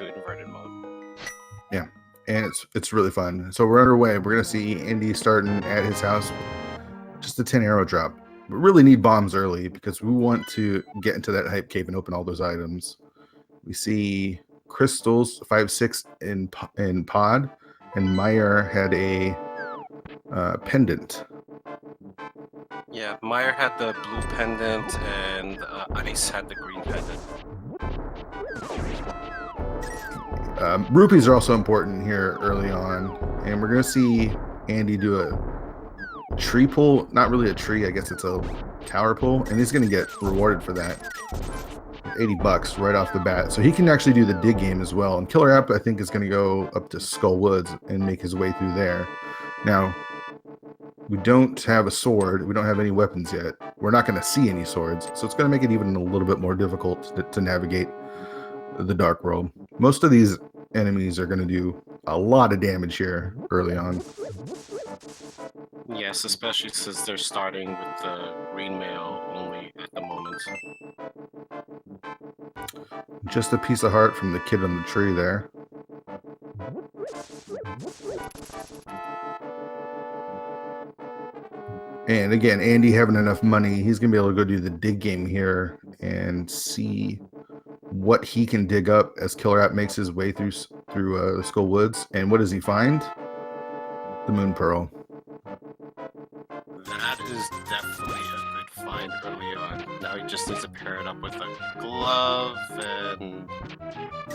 into inverted mode. Yeah, and it's really fun. So we're underway. We're gonna see Andy starting at his house, just a 10 arrow drop. We really need bombs early because we want to get into that hype cave and open all those items. We see crystals 5-6 in pod, and Meyer had a pendant. Yeah, Meyer had the blue pendant and Ice had the green pendant. Rupees are also important here early on, and we're gonna see Andy do a tree pull. Not really a tree, I guess it's a tower pull, and he's gonna get rewarded for that. $80 right off the bat, so he can actually do the dig game as well. And Killer App, I think, is going to go up to Skull Woods and make his way through there. Now, we don't have a sword. We don't have any weapons yet. We're not going to see any swords, so it's going to make it even a little bit more difficult to navigate the Dark World. Most of these enemies are going to do a lot of damage here early on. Yes, especially since they're starting with the green mail only at the moment. Just a piece of heart from the kid on the tree there. And again, Andy having enough money, he's going to be able to go do the dig game here and see what he can dig up as Killer App makes his way through the Skull Woods. And what does he find? The Moon Pearl. That is definitely a good find early on. Now he just needs to pair it up with a glove and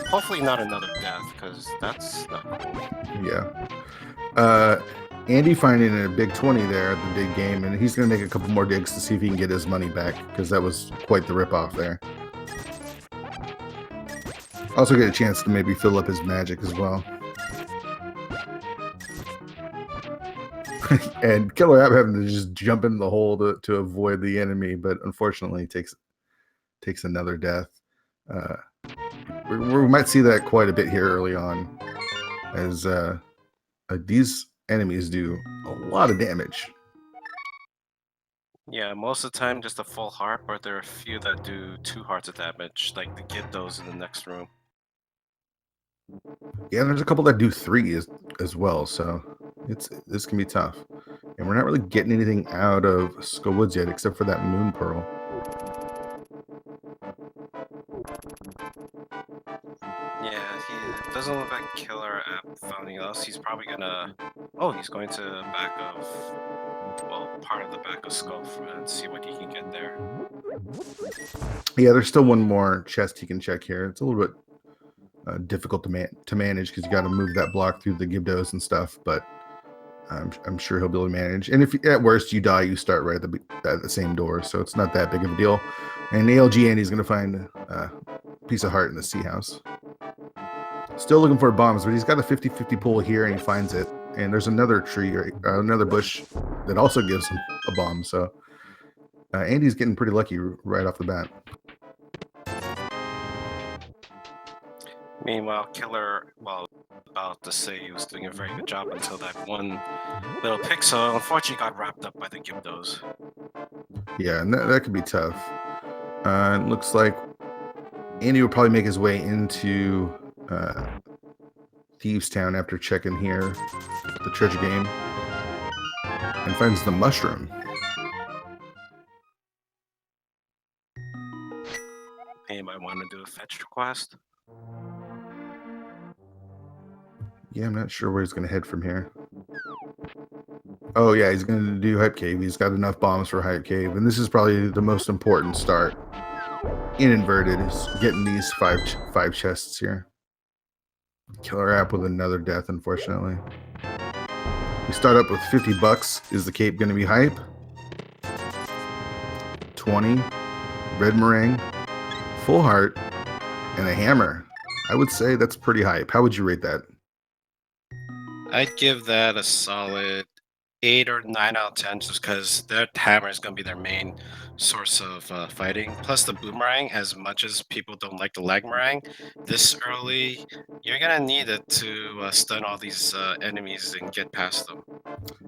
hopefully not another death, because that's not cool. Yeah. Andy finding a big 20 there at the dig game, and he's going to make a couple more digs to see if he can get his money back, because that was quite the ripoff there. Also get a chance to maybe fill up his magic as well. And Killer App having to just jump in the hole to avoid the enemy, but unfortunately takes another death. We might see that quite a bit here early on, as these enemies do a lot of damage. Yeah, most of the time just a full heart, but there are a few that do 2 hearts of damage, like the Gibdos in the next room. Yeah, there's a couple that do 3 as well, so this can be tough. And we're not really getting anything out of Skull Woods yet, except for that Moon Pearl. Yeah, he doesn't look like Killer App found anything else. He's probably gonna... Oh, he's going to the back of... Well, part of the back of Skull and see what he can get there. Yeah, there's still one more chest he can check here. It's a little bit difficult to manage because you got to move that block through the Gibdos and stuff, but I'm sure he'll be able to manage. And if at worst you die, you start right at the same door, so it's not that big of a deal. And ALG Andy's going to find a piece of heart in the sea house. Still looking for bombs, but he's got a 50-50 pull here, and he finds it. And there's another tree or another bush that also gives him a bomb. So Andy's getting pretty lucky right off the bat. Meanwhile, Killer, well, about to say he was doing a very good job until that one little pixel unfortunately got wrapped up by the Gibdos. Yeah, and that could be tough. It looks like Andy will probably make his way into Thieves Town after checking here the treasure game and finds the mushroom. He might want to do a fetch quest. Yeah, I'm not sure where he's going to head from here. Oh yeah, he's going to do Hype Cave. He's got enough bombs for Hype Cave, and this is probably the most important start in Inverted, is getting these five chests here. Killer App with another death, unfortunately. We start up with $50. Is the cape going to be hype? 20. Red meringue, full heart, and a hammer. I would say that's pretty hype. How would you rate that? I'd give that a solid 8 or 9 out of 10, just because their hammer is going to be their main source of fighting. Plus the boomerang, as much as people don't like the lag meringue, this early, you're going to need it to stun all these enemies and get past them.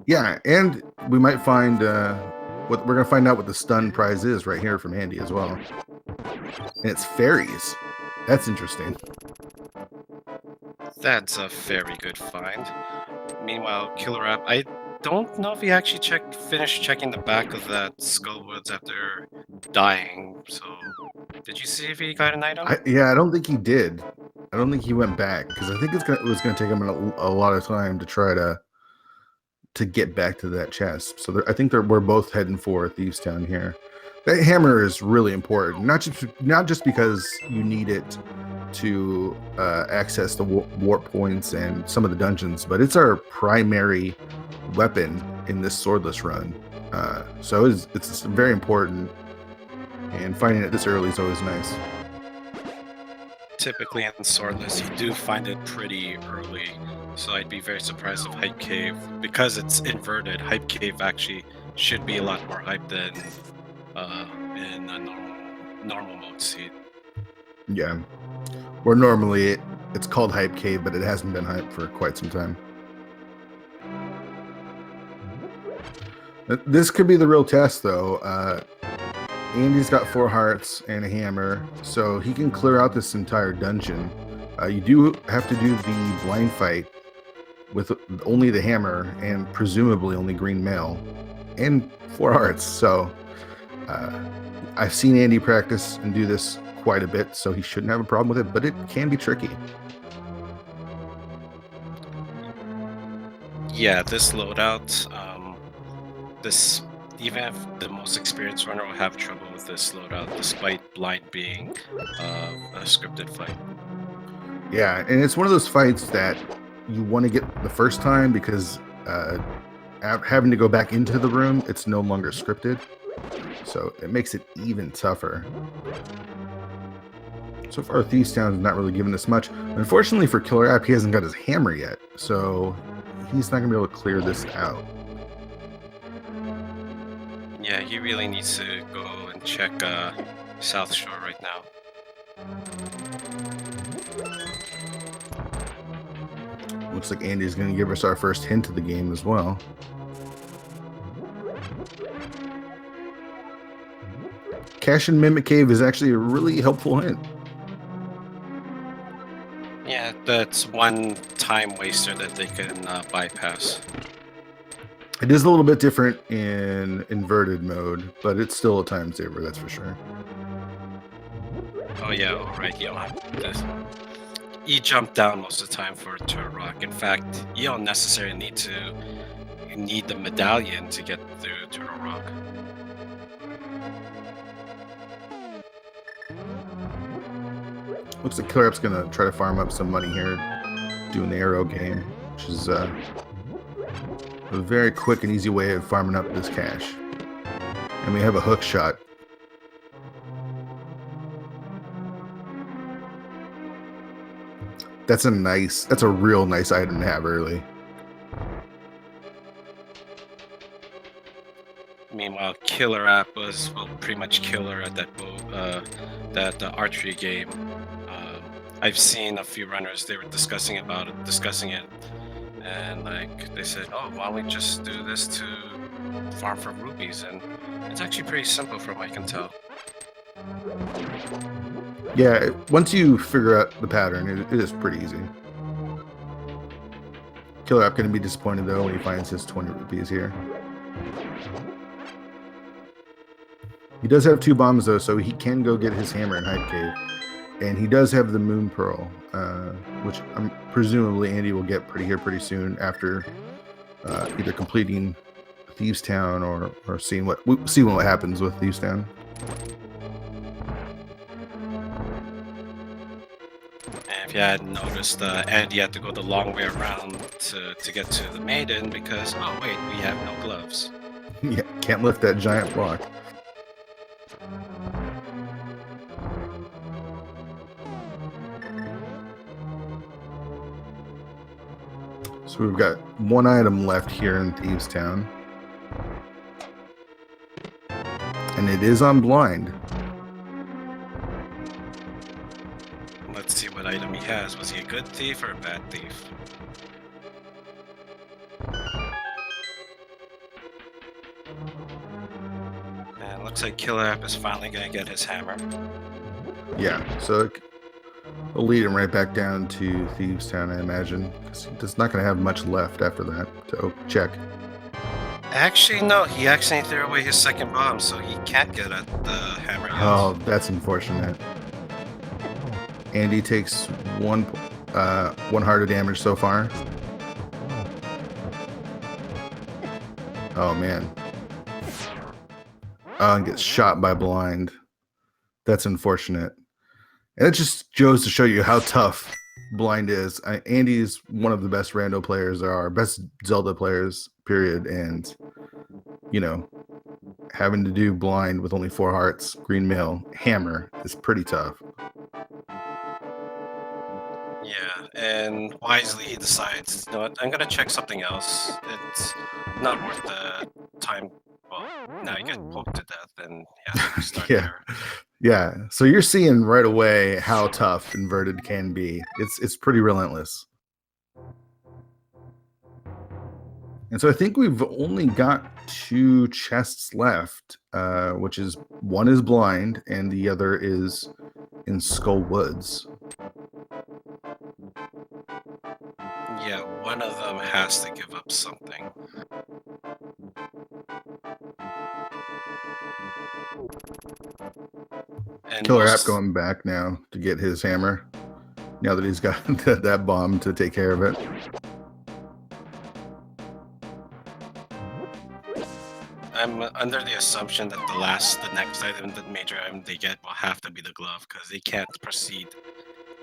Yeah, and we might find what we're going to find out what the stun prize is right here from Andy as well. And it's fairies. That's interesting. That's a very good find. Meanwhile, KillerApp, I don't know if he actually finished checking the back of that Skullwoods after dying. So, did you see if he got an item? Yeah, I don't think he did. I don't think he went back because I think it was gonna take him a lot of time to try to get back to that chest. So I think we're both heading for Thieves Town here. That hammer is really important, not just because you need it to access the warp points and some of the dungeons, but it's our primary weapon in this swordless run. So it's very important, and finding it this early is always nice. Typically in Swordless, you do find it pretty early. So I'd be very surprised if Hype Cave, because it's inverted, Hype Cave actually should be a lot more hype than in a normal mode seed. Yeah, where normally it's called Hype Cave, but it hasn't been hyped for quite some time. This could be the real test, though. Andy's got 4 hearts and a hammer, so he can clear out this entire dungeon. You do have to do the blind fight with only the hammer and presumably only green mail and 4 hearts. So I've seen Andy practice and do this quite a bit, so he shouldn't have a problem with it, but it can be tricky. Yeah, this loadout, even if the most experienced runner will have trouble with this loadout, despite blind being a scripted fight. Yeah, and it's one of those fights that you want to get the first time because having to go back into the room, it's no longer scripted. So it makes it even tougher. So far, Thieves Town is not really giving us much. Unfortunately for KillerApp, he hasn't got his hammer yet, so he's not going to be able to clear this out. Yeah, he really needs to go and check South Shore right now. Looks like Andy's going to give us our first hint of the game as well. Cache and Mimic Cave is actually a really helpful hint. Yeah, that's one time waster that they can bypass. It is a little bit different in inverted mode, but it's still a time saver, that's for sure. Oh yeah, right, you don't have this. You jump down most of the time for Turtle Rock. In fact, you don't necessarily need the medallion to get through Turtle Rock. Looks like KillerApp's gonna try to farm up some money here, doing the arrow game, which is a very quick and easy way of farming up this cash. And we have a hook shot. That's a real nice item to have early. Meanwhile, KillerApp was pretty much killer at that archery game. I've seen a few runners, they were discussing it, and like they said, oh, why don't we just do this to farm for rupees? And it's actually pretty simple from what I can tell. Yeah, once you figure out the pattern, it is pretty easy. KillerApp going to be disappointed though when he finds his 20 rupees here. He does have 2 bombs though, so he can go get his hammer in Hype Cave. And he does have the Moon Pearl, which presumably Andy will get pretty soon after either completing Thieves Town or seeing what happens with Thieves Town. And if you hadn't noticed, Andy had to go the long way around to get to the maiden because, oh wait, we have no gloves. Yeah, can't lift that giant block. So we've got 1 item left here in Thieves Town. And it is on blind. Let's see what item he has. Was he a good thief or a bad thief? And looks like KillerApp is finally going to get his hammer. Yeah, so We'll lead him right back down to Thieves Town, I imagine, because he's not going to have much left after that to check. Actually, no. He accidentally threw away his second bomb, so he can't get at the hammer yet. Oh, that's unfortunate. Andy takes one heart of damage so far. Oh man. Oh, and gets shot by blind. That's unfortunate. And it just goes to show you how tough blind is. Andy's one of the best rando players there are, best Zelda players, period. And, you know, having to do blind with only 4 hearts, green mail, hammer is pretty tough. Yeah, and wisely he decides, you know what, I'm gonna check something else. It's not worth the time. Well, now you get poked to death, and he has to restart Yeah. there. Yeah. So you're seeing right away how tough inverted can be. It's pretty relentless. And so I think we've only got 2 chests left, which is one is blind and the other is in Skull Woods. Yeah, one of them has to give up something. And KillerApp going back now to get his hammer. Now that he's got that bomb to take care of it. I'm under the assumption that the next item, the major item they get will have to be the glove, because they can't proceed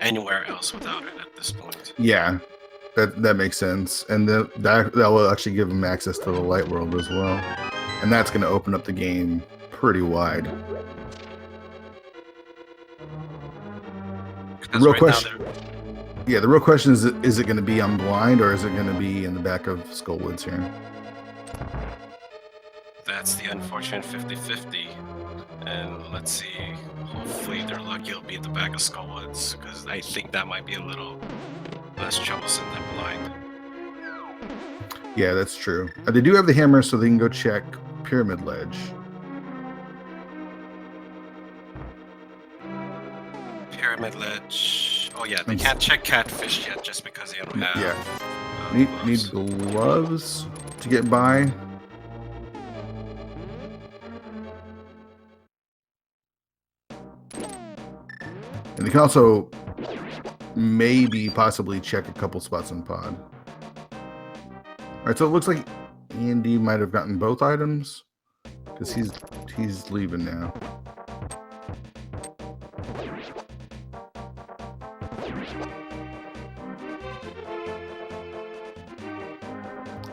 anywhere else without it at this point. Yeah, that makes sense. And that will actually give them access to the light world as well. And that's going to open up the game pretty wide. The real question, yeah, the real question is it going to be on blind or is it going to be in the back of Skull Woods here? That's the unfortunate 50-50. And let's see, hopefully they're lucky it'll be at the back of Skull Woods, because I think that might be a little less troublesome than blind. Yeah, that's true. They do have the hammer, so they can go check Pyramid Ledge. Pyramid Ledge. Oh yeah, they can't check Catfish yet just because they don't have. Yeah. Need gloves to get by. And they can also maybe possibly check a couple spots in pod. All right, so it looks like Andy might have gotten both items because he's leaving now.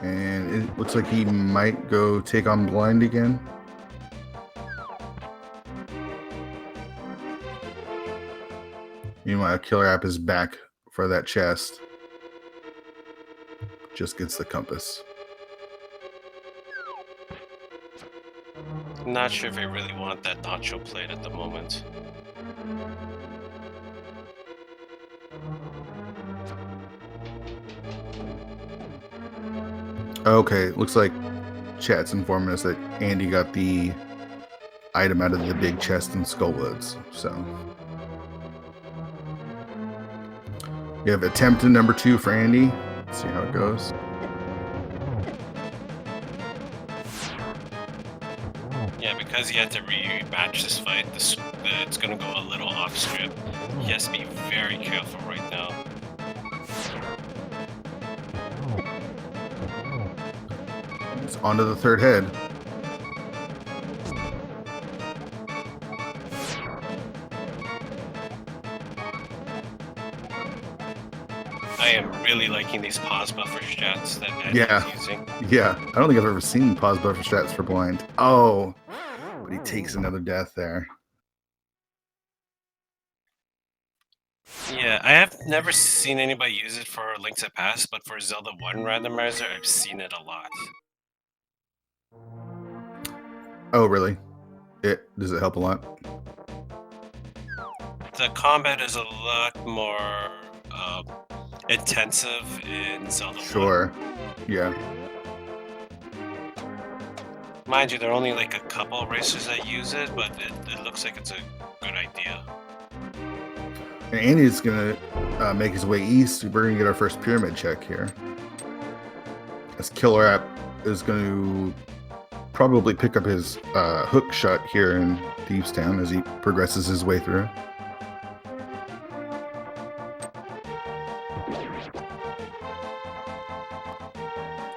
And it looks like he might go take on blind again. Meanwhile, KillerApp is back for that chest. Just gets the compass. Not sure if I really want that nacho plate at the moment. Okay, looks like chat's informing us that Andy got the item out of the big chest in Skullwoods. So you have attempt number 2 for Andy. Let's see how it goes. Yeah, because he had to rematch this fight, it's going to go a little off script. He has to be very careful right now. It's onto the third head. I am really liking these pause buffer strats that Andy's using. Yeah, I don't think I've ever seen pause buffer strats for blind. Oh, but he takes another death there. Yeah, I have never seen anybody use it for Link to Past, but for Zelda 1 Randomizer, I've seen it a lot. Oh, really? Does it help a lot? The combat is a lot more intensive in Zelda 1. Sure. Yeah. Mind you, there are only like a couple racers that use it, but it looks like it's a good idea. And Andy's gonna make his way east. We're gonna get our first pyramid check here. As KillerApp is going to probably pick up his hook shot here in Thievestown as he progresses his way through.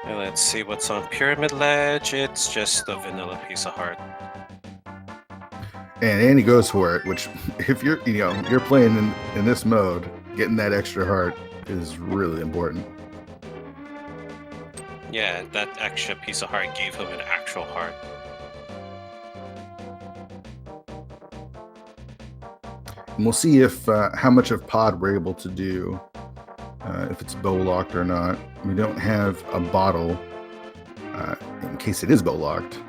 And let's see what's on Pyramid Ledge. It's just a vanilla piece of heart. And Andy goes for it, which if you're playing in this mode, getting that extra heart is really important. Yeah, that extra piece of heart gave him an actual heart. And we'll see if how much of pod we're able to do, if it's bow locked or not. We don't have a bottle in case it is bow locked,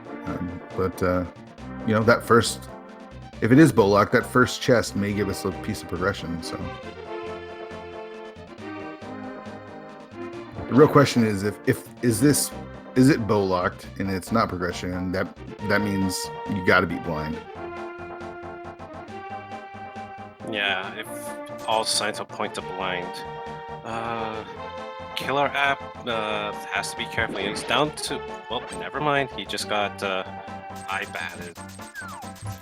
but that first, if it is bow locked, that first chest may give us a piece of progression. So the real question is is it bow locked and it's not progression, and that means you got to be blind. Yeah, if all signs will point to blind. KillerApp has to be careful. He's down to, well, never mind. He just got eye batted.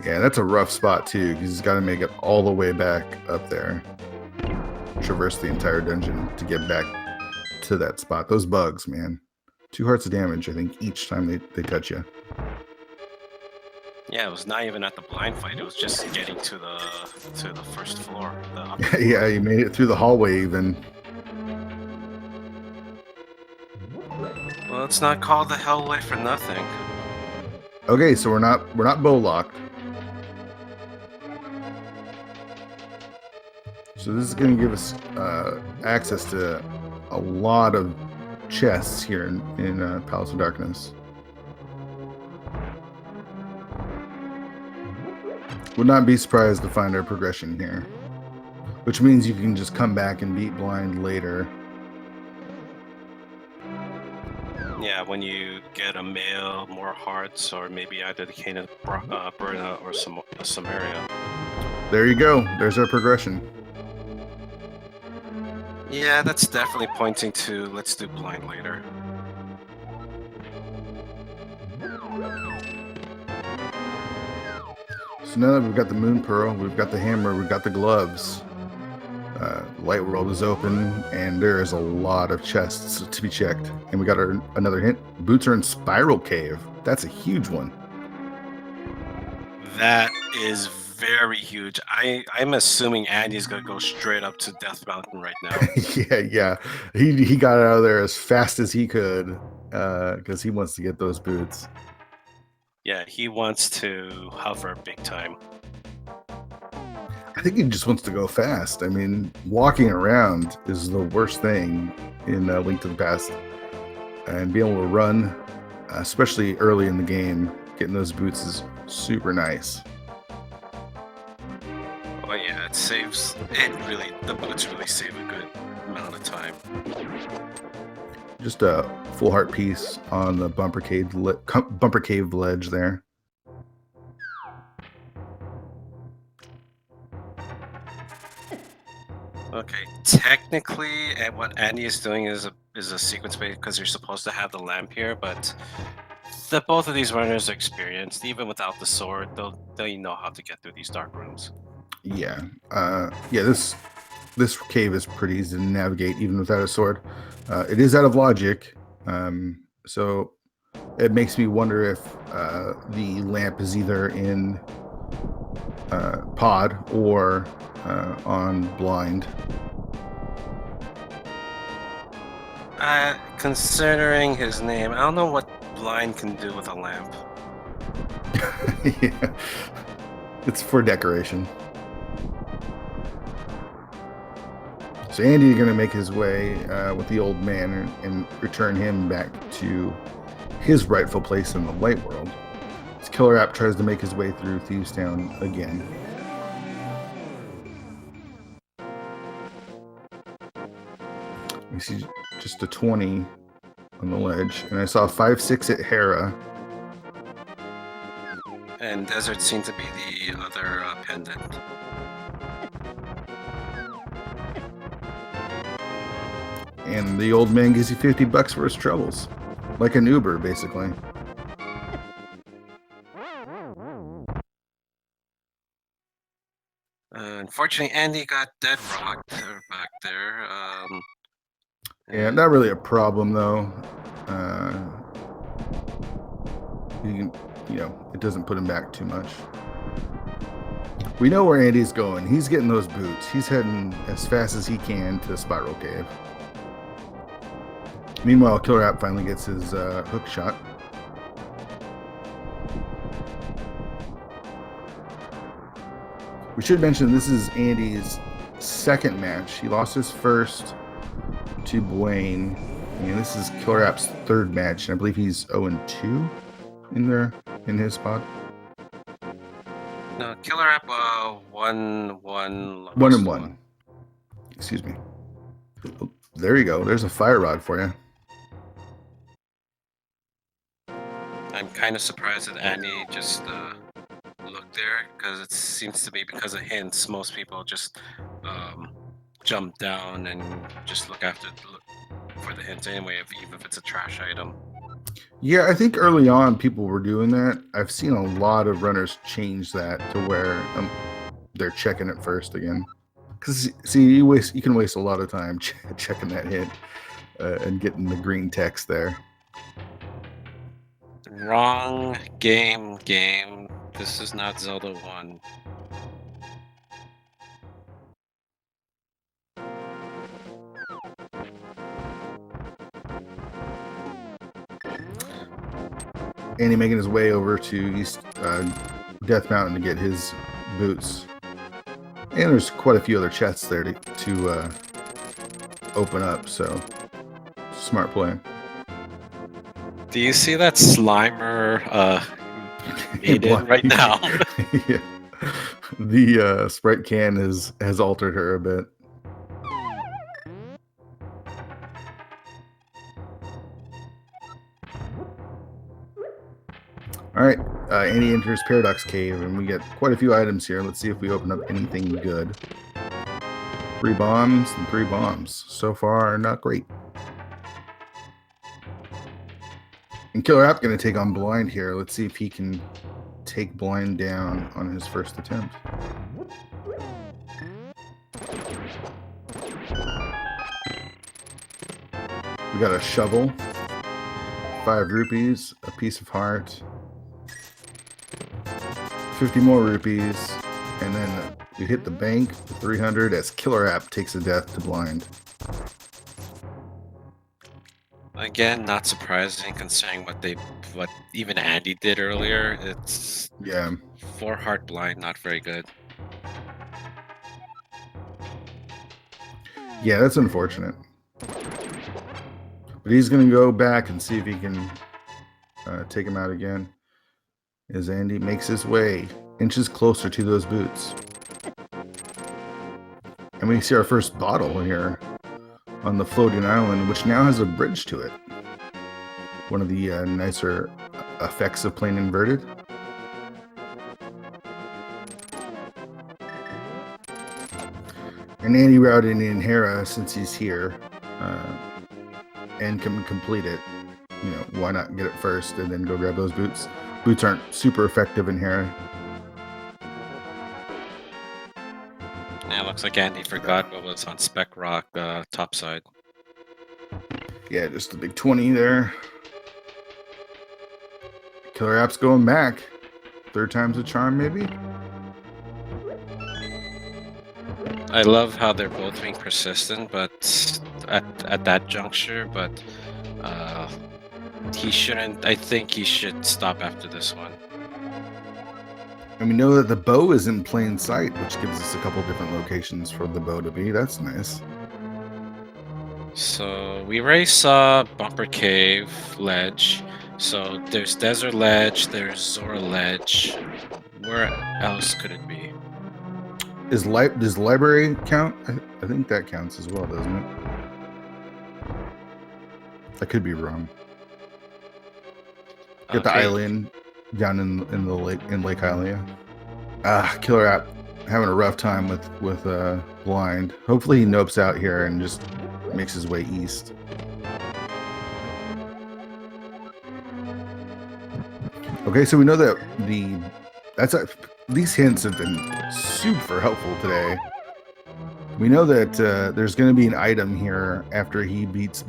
Yeah, that's a rough spot too, because he's got to make it all the way back up there, traverse the entire dungeon to get back to that spot. Those bugs, man. 2 hearts of damage, I think, each time they touch you. Yeah, it was not even at the blind fight. It was just getting to the first floor. Yeah, you made it through the hallway even. Well, it's not called the Hellway for nothing. Okay, so we're not bow locked. So this is going to give us access to a lot of chests here in Palace of Darkness. Would not be surprised to find our progression here, which means you can just come back and beat blind later. Yeah, when you get a male, more hearts, or maybe either the Cane of Bruna or Samaria. There you go. There's our progression. Yeah, that's definitely pointing to let's do blind later. So now that we've got the Moon Pearl, we've got the hammer, we've got the gloves, Light World is open, and there is a lot of chests to be checked. And we got another hint. Boots are in Spiral Cave. That's a huge one. That is very huge. I'm assuming Andy's gonna go straight up to Death Mountain right now. yeah. He got out of there as fast as he could because he wants to get those boots. Yeah, he wants to hover big time. I think he just wants to go fast. I mean, walking around is the worst thing in Link to the Past. And being able to run, especially early in the game, getting those boots is super nice. Oh yeah, the boots really save a good amount of time. Just a full heart piece on the bumper cave ledge there. Okay, technically, what Andy is doing is a sequence bait because you're supposed to have the lamp here, but both of these runners are experienced. Even without the sword, they know how to get through these dark rooms. Yeah, this cave is pretty easy to navigate even without a sword. It is out of logic, so it makes me wonder if the lamp is either in pod or on blind. Considering his name, I don't know what blind can do with a lamp. Yeah, it's for decoration. So Andy's going to make his way with the old man and return him back to his rightful place in the light world. As KillerApp tries to make his way through Thievestown again. We see just a 20 on the ledge, and I saw 5-6 at Hera. And Desert seemed to be the other pendant. And the old man gives you $50 for his troubles. Like an Uber, basically. Unfortunately, Andy got dead rocked back there. Yeah, not really a problem though. It doesn't put him back too much. We know where Andy's going. He's getting those boots. He's heading as fast as he can to Spiral Cave. Meanwhile, KillerApp finally gets his hook shot. We should mention this is Andy's second match. He lost his first to Blaine, and this is KillerApp's third match. And I believe he's 0-2 in his spot. No, KillerApp 1-1. 1-1. Excuse me. Oh, there you go. There's a fire rod for you. I'm kind of surprised that Andy just looked there, because it seems to be because of hints. Most people just jump down and just look for the hints anyway, even if it's a trash item. Yeah, I think early on people were doing that. I've seen a lot of runners change that to where they're checking it first again. Because see, you can waste a lot of time checking that hint and getting the green text there. Wrong game. This is not Zelda 1. Andy making his way over to East Death Mountain to get his boots. And there's quite a few other chests there to open up, so smart play. Do you see that Slimer Aiden right now? Yeah. The Sprite can has altered her a bit. All right, Andy enters Paradox Cave, and we get quite a few items here. Let's see if we open up anything good. 3 bombs and 3 bombs. So far, not great. And KillerApp going to take on Blind here. Let's see if he can take Blind down on his first attempt. We got a shovel, 5 rupees, a piece of heart, 50 more rupees, and then we hit the bank for 300 as KillerApp takes a death to Blind. Again, not surprising considering what even Andy did earlier. It's 4 heart blind, not very good. Yeah, that's unfortunate. But he's going to go back and see if he can take him out again as Andy makes his way inches closer to those boots. And we see our first bottle here on the floating island, which now has a bridge to it. One of the nicer effects of playing inverted. And Andy routed in Hera since he's here and can complete it. You know, why not get it first and then go grab those boots? Boots aren't super effective in Hera. Yeah, looks like Andy forgot what was on Spec Rock topside. Yeah, just a big 20 there. KillerApp's going back. 3rd time's a charm, maybe? I love how they're both being persistent, but at that juncture, but he shouldn't. I think he should stop after this one. And we know that the bow is in plain sight, which gives us a couple different locations for the bow to be. That's nice. So we already saw Bumper Cave Ledge. So there's Desert Ledge, there's Zora Ledge. Where else could it be? Does the library count? I think that counts as well, doesn't it? I could be wrong. Get the island down in the lake in Lake Hylia. KillerApp having a rough time with Blind. Hopefully he nopes out here and just makes his way east. Okay, so we know that these hints have been super helpful today. We know that there's going to be an item here after he beats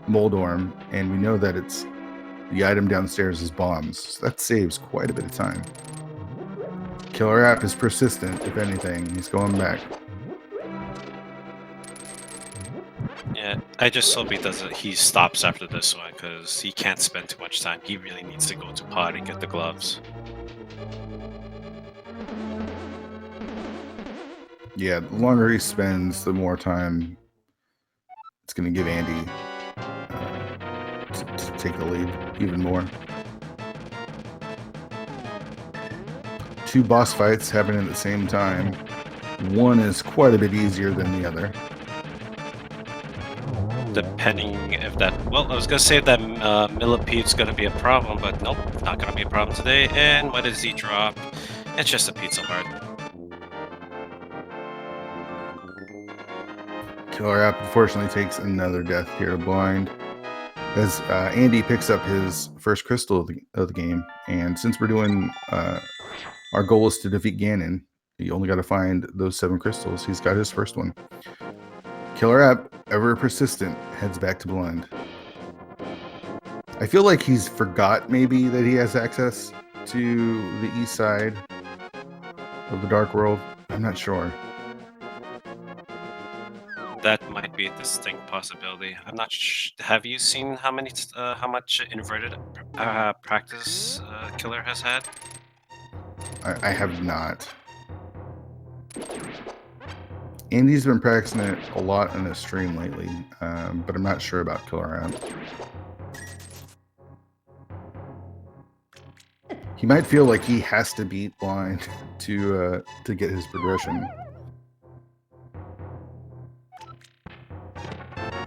Moldorm, and we know that it's the item downstairs is bombs. So that saves quite a bit of time. KillerApp is persistent, if anything. He's going back. Yeah, I just hope he stops after this one, because he can't spend too much time. He really needs to go to pod and get the gloves. Yeah, the longer he spends, the more time it's going to give Andy to take the lead even more. 2 boss fights happening at the same time. One is quite a bit easier than the other. Depending if that... Well, I was going to say that Millipede's going to be a problem, but nope, not going to be a problem today. And what does he drop? It's just a pizza heart. KillerApp unfortunately takes another death here to blind. As Andy picks up his first crystal of the game. And since we're doing... our goal is to defeat Ganon. You only got to find those 7 crystals. He's got his first one. KillerApp, ever persistent, heads back to blind. I feel like he's forgot maybe that he has access to the east side of the Dark World. I'm not sure. That might be a distinct possibility. I'm not have you seen how much inverted practice Killer has had? I have not. Andy's been practicing it a lot in his stream lately, but I'm not sure about KillerApp. He might feel like he has to beat blind to get his progression.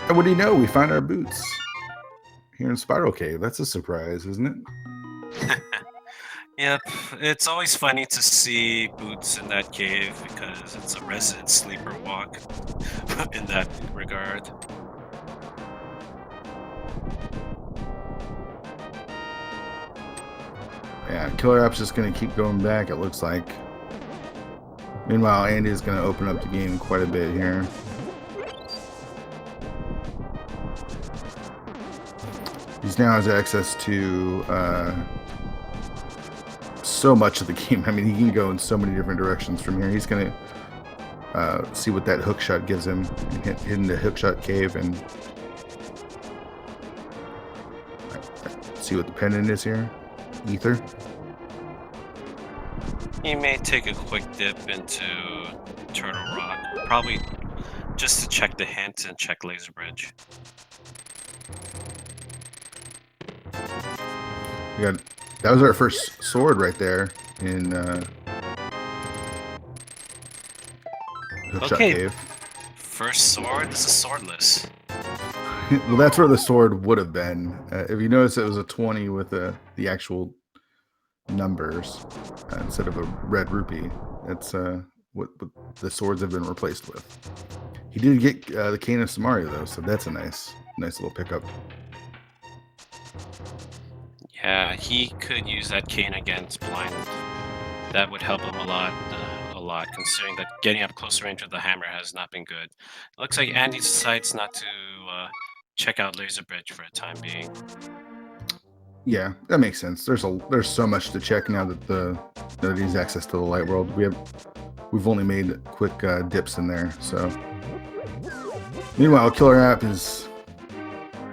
And what do you know? We find our boots here in Spiral Cave. That's a surprise, isn't it? Yep, it's always funny to see boots in that cave because it's a resident sleeper walk in that regard. Yeah, KillerApp's just going to keep going back, it looks like. Meanwhile, Andy's going to open up the game quite a bit here. He now has access to so much of the game. I mean, he can go in so many different directions from here. He's going to see what that hook shot gives him and hit in the hook shot cave and see what the pendant is here. Ether. He may take a quick dip into Turtle Rock, probably just to check the hint and check Laser Bridge. That was our first sword right there in Hookshot Cave. First sword? This is swordless. Well, that's where the sword would have been. If you notice, it was a 20 with the actual numbers instead of a red rupee. That's what the swords have been replaced with. He did get the Cane of Samaria, though, so that's a nice little pickup. Yeah, he could use that cane against blind. That would help him a lot, considering that getting up close range with the hammer has not been good. It looks like Andy decides not to check out Laser Bridge for a time being. Yeah, that makes sense. There's so much to check now that he's access to the light world. We've only made quick dips in there. So meanwhile, KillerApp is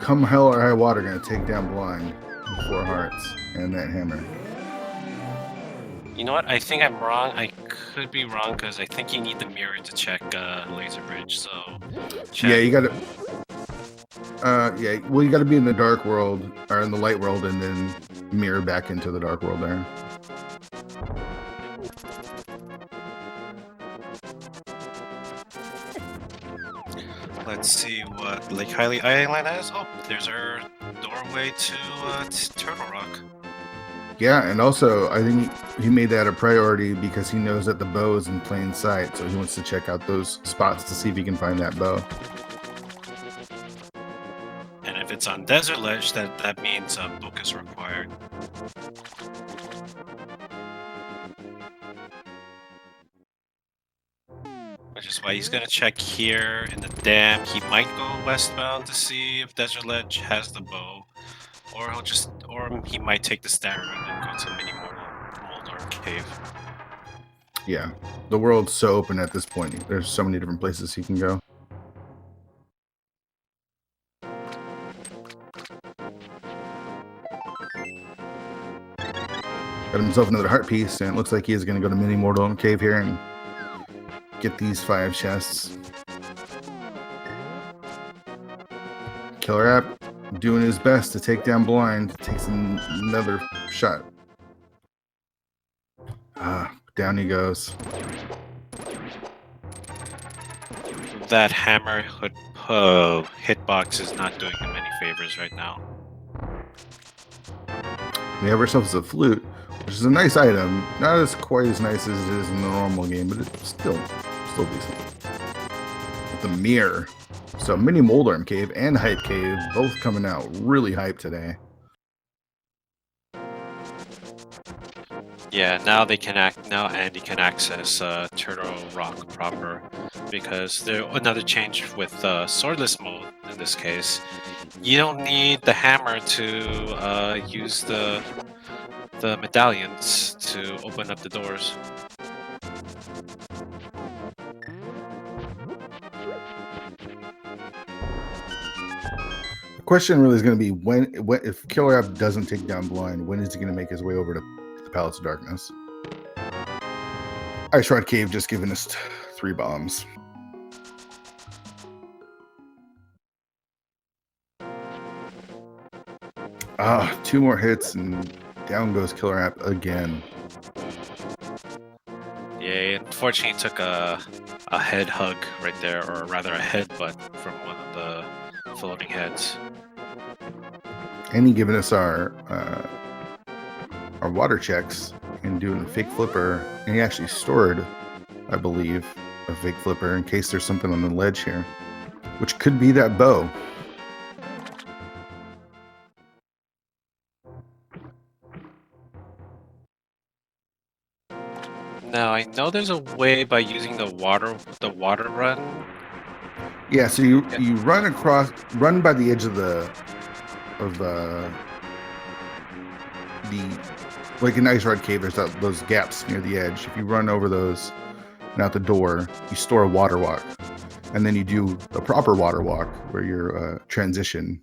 come hell or high water going to take down blind with 4 hearts and that hammer. You know what? I think I'm wrong. I could be wrong because I think you need the mirror to check Laser Bridge. So yeah, you got to. Yeah, well, you got to be in the dark world or in the light world, and then mirror back into the dark world there. Let's see what Lake Hylia Island has. Oh, there's our doorway to Turtle Rock. Yeah, and also I think he made that a priority because he knows that the bow is in plain sight, so he wants to check out those spots to see if he can find that bow. it's on desert ledge, that means a book is required. Which is why he's gonna check here in the dam. He might go westbound to see if desert ledge has the bow, or he might take the standard route and go to mini Moldor cave. Yeah, the world's so open at this point. There's so many different places he can go. Got himself another heart piece, and it looks like he is going to go to Mini Mortal Cave here and get these 5 chests. KillerApp doing his best to take down Blind. Takes another shot. Down he goes. That hammer hitbox is not doing him any favors right now. We have ourselves a flute, which is a nice item. Not as quite as nice as it is in the normal game, but it's still decent. The mirror. So Mini Moldorm Cave and Hype Cave both coming out really hype today. Yeah, now Andy can access Turtle Rock proper, because another change with swordless mode in this case. You don't need the hammer to use the medallions to open up the doors. The question really is going to be when if KillerApp doesn't take down Blind, when is he going to make his way over to the Palace of Darkness? Ice Rod Cave just giving us 3 bombs. Ah, 2 more hits and down goes KillerApp again. Yeah, unfortunately took a head hug right there, or rather a headbutt from one of the floating heads. And he giving us our water checks and doing a fake flipper. And he actually stored, I believe, a fake flipper in case there's something on the ledge here, which could be that bow. Now I know there's a way by using the water run. Yeah, so you run by the edge of the like an Ice Rod Cave. There's those gaps near the edge. If you run over those and out the door, you store a water walk, and then you do a proper water walk where you're transition.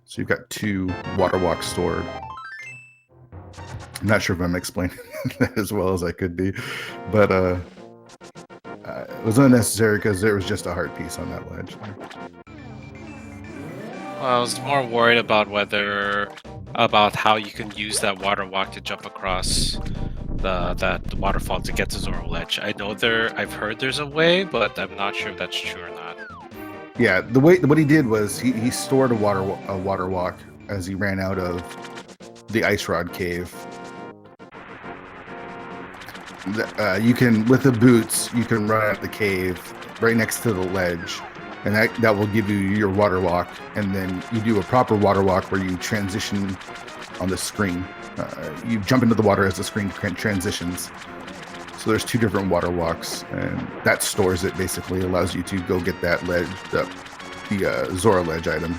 So you've got 2 water walks stored. I'm not sure if I'm explaining that as well as I could be, but it was unnecessary because there was just a heart piece on that ledge. Well, I was more worried about how you can use that water walk to jump across the waterfall to get to Zoro Ledge. I've heard there's a way, but I'm not sure if that's true or not. Yeah, what he did was he stored a water walk as he ran out of the Ice Rod Cave. You can, with the boots, you can run out the cave right next to the ledge, and that will give you your water walk. And then you do a proper water walk where you transition on the screen. You jump into the water as the screen transitions. So there's 2 different water walks, and that stores it. Basically, allows you to go get that ledge, the Zora ledge item.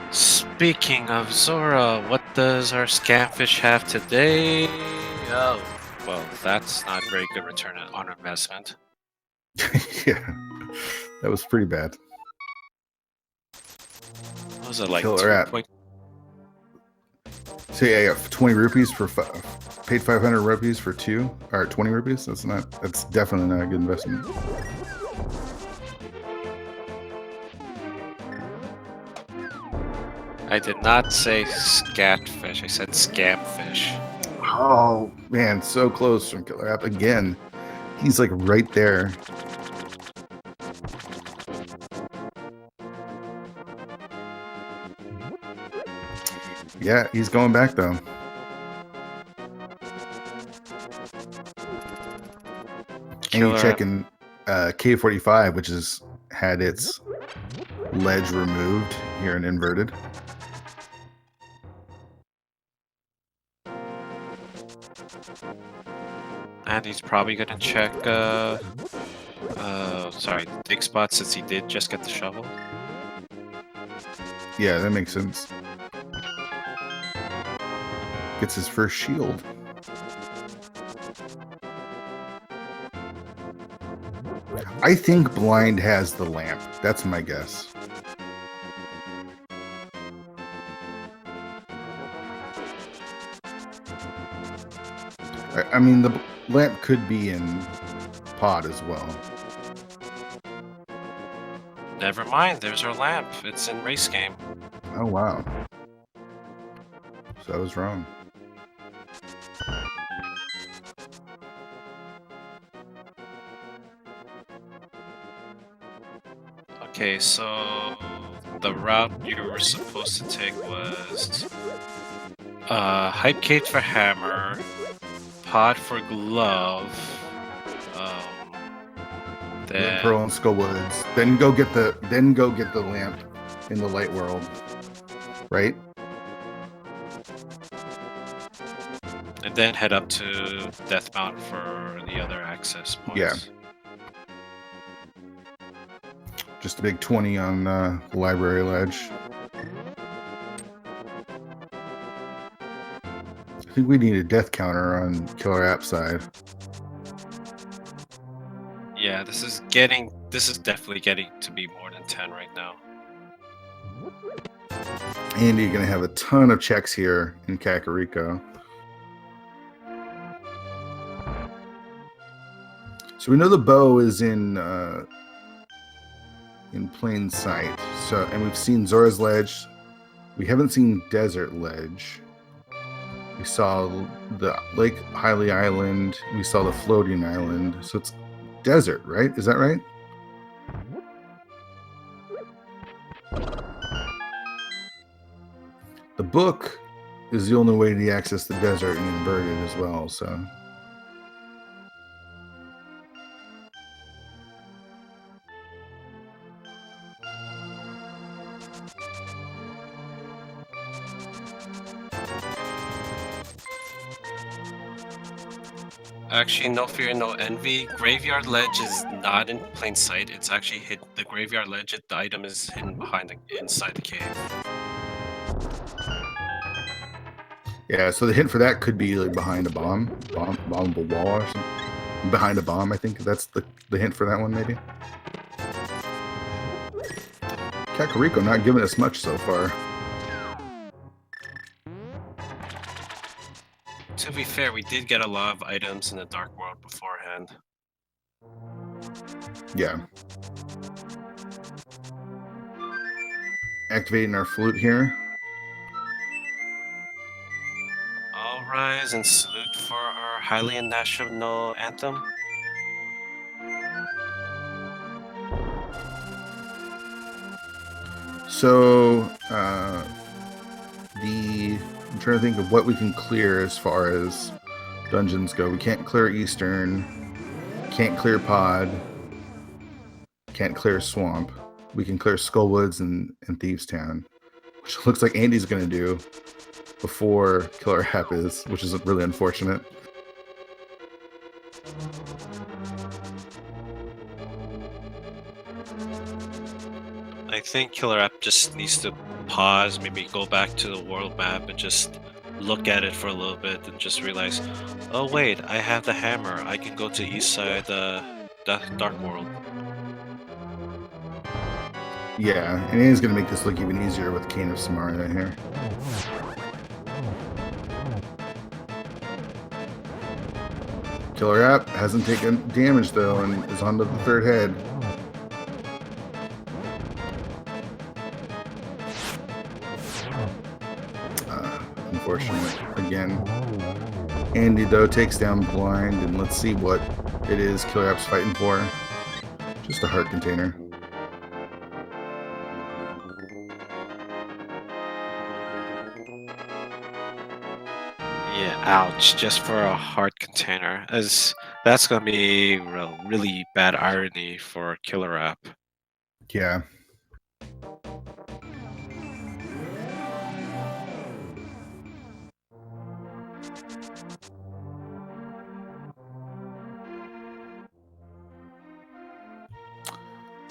Speaking of Zora, what does our scamfish have today? Oh, well, that's not very good return on investment. Yeah, that was pretty bad. What was it, like KillerApp. So yeah, 20 rupees for paid 500 rupees for 2, or 20 rupees. That's definitely not a good investment. I did not say scatfish. I said scamfish. Oh man, so close from KillerApp again. He's like right there. Yeah, he's going back though. And you're checking K45, which is had its ledge removed here and inverted. And he's probably gonna check sorry, dig spot since he did just get the shovel. Yeah, that makes sense. Gets his first shield. I think Blind has the lamp. That's my guess. I mean, the lamp could be in pod as well. Never mind, there's our lamp. It's in race game. Oh, wow. So I was wrong. Okay, so the route you were supposed to take was hype cake for hammer, pod for glove, then Pearl and Skull Woods. Then go get the lamp in the light world. Right? and then head up to Death Mountain for the other access points. Yeah. Just a big 20 on the library ledge. I think we need a death counter on Killer App side. Yeah, this is definitely getting to be more than 10 right now. And you're going to have a ton of checks here in Kakariko. So we know the bow is in plain sight. So, and we've seen Zora's Ledge. We haven't seen Desert Ledge. We saw the Lake Hylia Island. We saw the floating island. So it's desert, right? Is that right? The book is the only way to access the desert and inverted as well, so. Actually, no fear, no envy. Graveyard Ledge is not in plain sight. It's actually hidden. The Graveyard Ledge, the item is hidden inside the cave. Yeah, so the hint for that could be like behind a bombable wall or something. Behind a bomb, I think that's the hint for that one, maybe. Kakariko not giving us much so far. To be fair, we did get a lot of items in the Dark World beforehand. Yeah. Activating our flute here. All rise and salute for our Hylian national anthem. So, I'm trying to think of what we can clear as far as dungeons go. We can't clear Eastern, can't clear Pod, can't clear Swamp. We can clear Skullwoods and Thieves Town, which looks like Andy's going to do before Killer App is, which is really unfortunate. I think Killer App just needs to pause, maybe go back to the world map and just look at it for a little bit and just realize, oh wait, I have the hammer. I can go to east side the Dark World. Yeah, and Andy's going to make this look even easier with Cane of Samaria here. Killer App hasn't taken damage though and is on to the third head. Unfortunate again. Andy though takes down Blind, and let's see what it is Killer App's fighting for. Just a heart container. Yeah, ouch, just for a heart container. As that's gonna be really bad irony for Killer App. Yeah.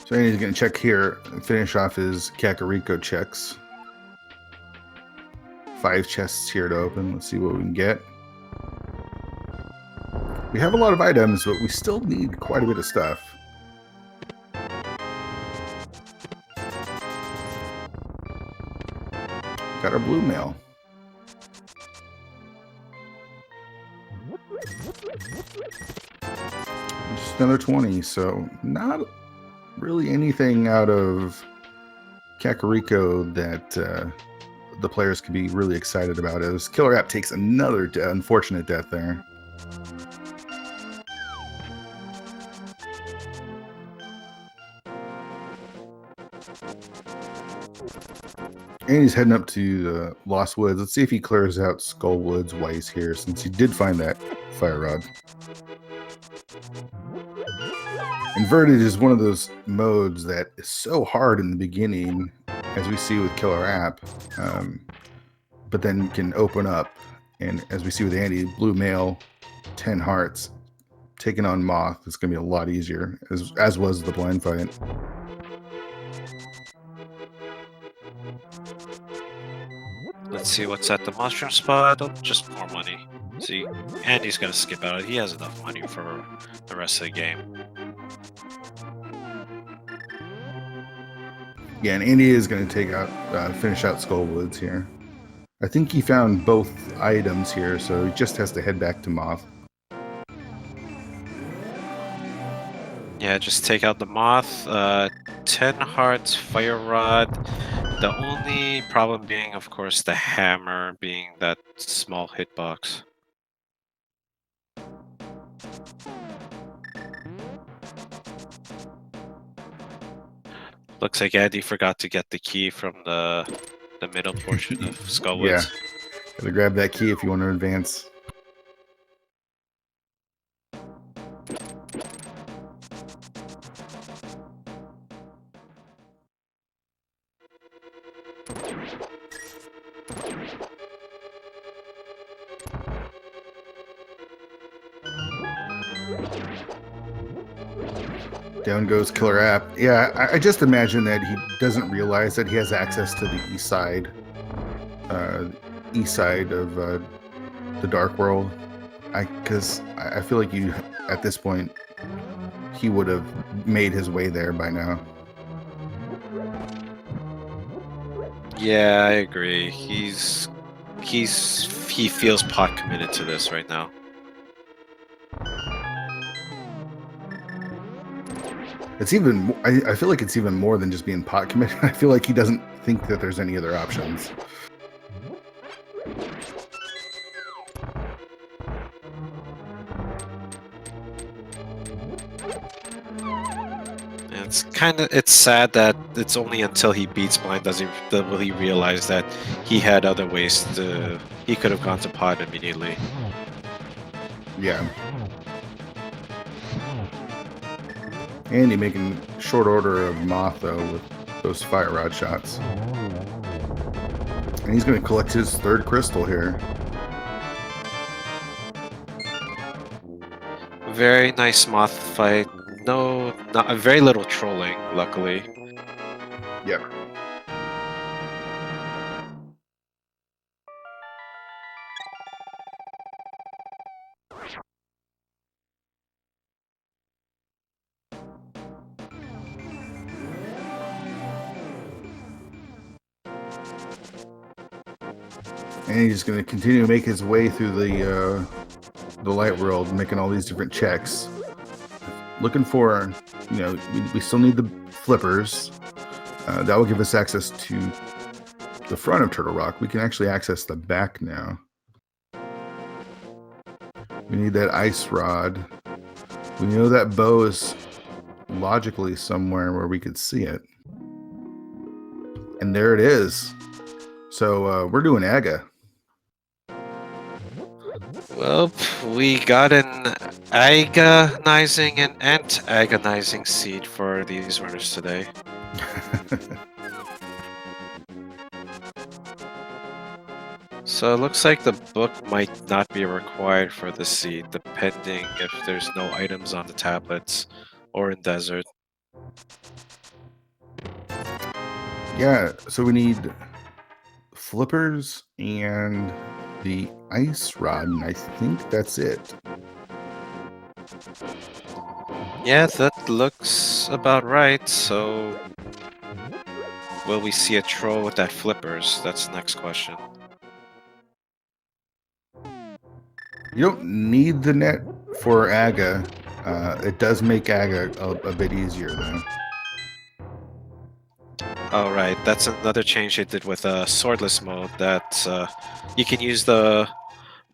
So he's going to check here and finish off his Kakariko checks. 5 chests here to open. Let's see what we can get. We have a lot of items, but we still need quite a bit of stuff. Got our blue mail. Just another 20, so not really anything out of Kakariko that the players could be really excited about. As KillerApp takes another unfortunate death there. And he's heading up to the Lost Woods. Let's see if he clears out Skull Woods while he's here, since he did find that fire rod. Inverted is one of those modes that is so hard in the beginning, as we see with KillerApp, but then can open up. And as we see with Andy, blue mail, 10 hearts, taking on Moth is going to be a lot easier, as was the blind fight. Let's see what's at the mushroom spot. Oh, just more money. See, Andy's gonna skip out. He has enough money for the rest of the game. Yeah, and Andy is going to take out, finish out Skull Woods here. I think he found both items here, so he just has to head back to Moth. Yeah, just take out the moth. 10 hearts, fire rod. The only problem being, of course, the hammer being that small hitbox. Looks like Andy forgot to get the key from the middle portion of Skullwoods. Yeah, gotta grab that key if you want to advance. Down goes KillerApp. Yeah, I just imagine that he doesn't realize that he has access to the east side of the Dark World. Because I feel like at this point, he would have made his way there by now. Yeah, I agree. He feels pot committed to this right now. It's even. I feel like it's even more than just being pot committed. I feel like he doesn't think that there's any other options. It's sad that it's only until he beats blind will he realize that he had other ways he could have gone to pot immediately. Yeah. Andy making short order of Moth though with those fire rod shots. And he's going to collect his third crystal here. Very nice Moth fight. No, not very little trolling, luckily. Yep. And he's going to continue to make his way through the light world, making all these different checks. Looking for, we still need the flippers. That will give us access to the front of Turtle Rock. We can actually access the back now. We need that ice rod. We know that bow is logically somewhere where we could see it. And there it is. So we're doing AGA. Well, we got an agonizing and antagonizing seed for these runners today. So it looks like the book might not be required for the seed, depending if there's no items on the tablets or in desert. Yeah, so we need flippers and the ice rod, and I think that's it. Yeah, that looks about right. So will we see a troll with that flippers? That's the next question. You don't need the net for Aga. It does make Aga a bit easier, though. All right, that's another change they did with swordless mode. That you can use the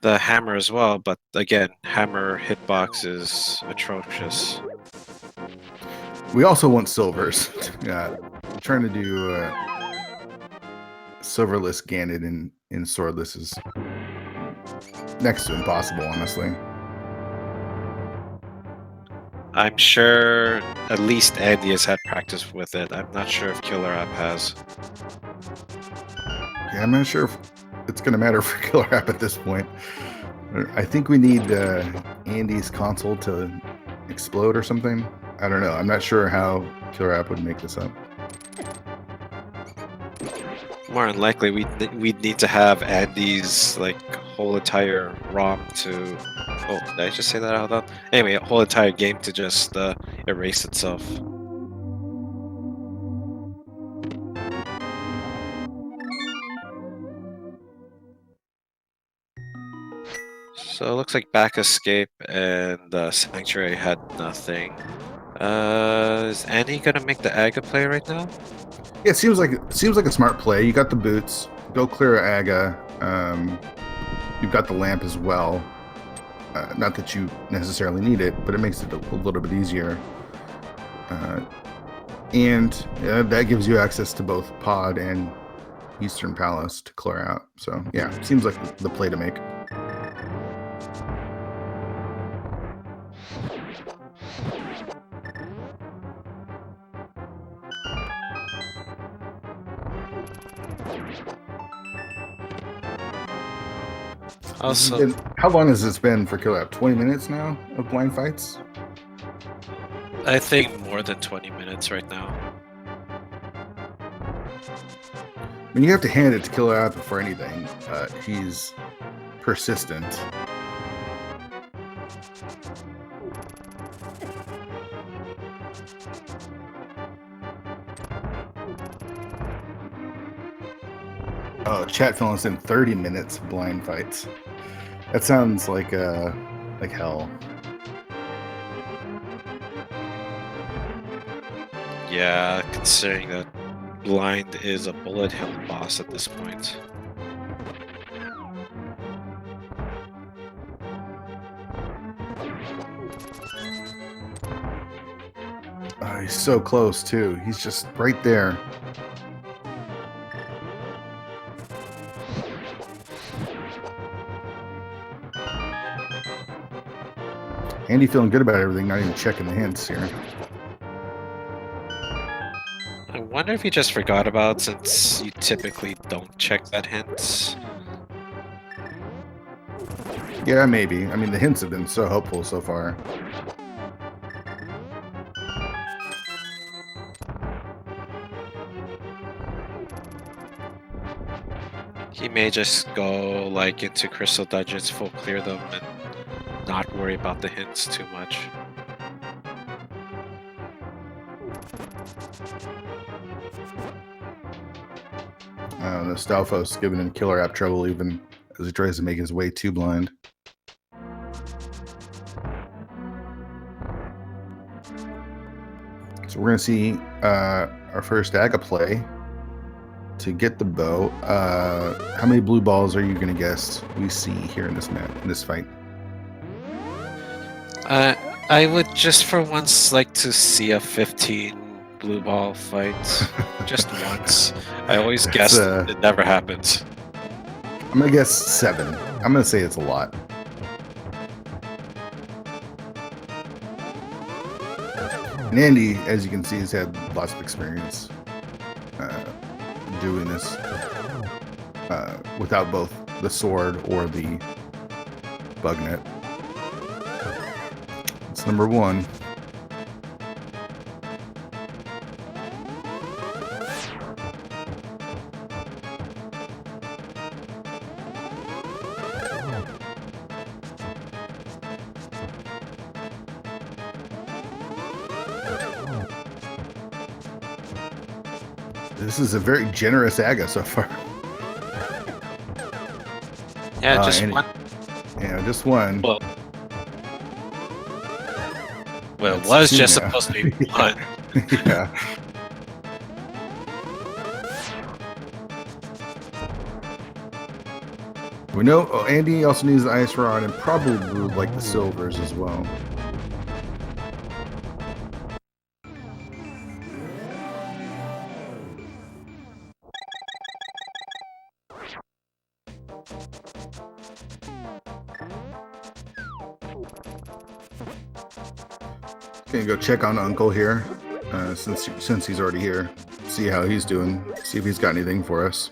hammer as well, but again, hammer hitbox is atrocious. We also want silvers. I'm trying to do silverless Ganon in swordless is next to impossible, honestly. I'm sure at least Andy has had practice with it. I'm not sure if KillerApp has. Yeah, I'm not sure if it's going to matter for KillerApp at this point. I think we need Andy's console to explode or something. I don't know. I'm not sure how KillerApp would make this up. More than likely, we'd need to have Andy's like whole entire ROM to. Oh, did I just say that out loud? Anyway, a whole entire game to just erase itself. So it looks like Back Escape and Sanctuary had nothing. Is Andy gonna make the Aga play right now? Yeah, it seems like a smart play. You got the boots. Go clear Aga. You've got the lamp as well. Not that you necessarily need it, but it makes it a little bit easier. And that gives you access to both Pod and Eastern Palace to clear out. So yeah, seems like the play to make. Also, How long has this been for KillerApp? 20 minutes now of blind fights? I think more than 20 minutes right now. I mean, you have to hand it to KillerApp for anything. He's persistent. Oh, chat filling us in 30 minutes of blind fights. That sounds like hell. Yeah, considering that blind is a bullet hell boss at this point. Oh, he's so close too. He's just right there. Andy feeling good about everything, not even checking the hints here. I wonder if he just forgot about, since you typically don't check that hint. Yeah, maybe. I mean, the hints have been so helpful so far. He may just go like into Crystal Dungeons, full clear them, and not worry about the hints too much. Nostalfo's giving him KillerApp trouble even as he tries to make his way too blind. So we're going to see our first Aga play to get the bow. How many blue balls are you going to guess we see here in this fight? I would just for once like to see a 15 blue ball fight. Just once. I always guess it never happens. I'm going to guess 7. I'm going to say it's a lot. And Andy, as you can see, has had lots of experience doing this without both the sword or the bug net. It's number 1. This is a very generous Aga so far. Yeah, just one. Yeah, just one. Well, it That's was two just now. supposed to be one. Yeah. We know Andy also needs the ice rod and probably would like the silvers as well. Gonna go check on Uncle here, since he's already here. See how he's doing. See if he's got anything for us.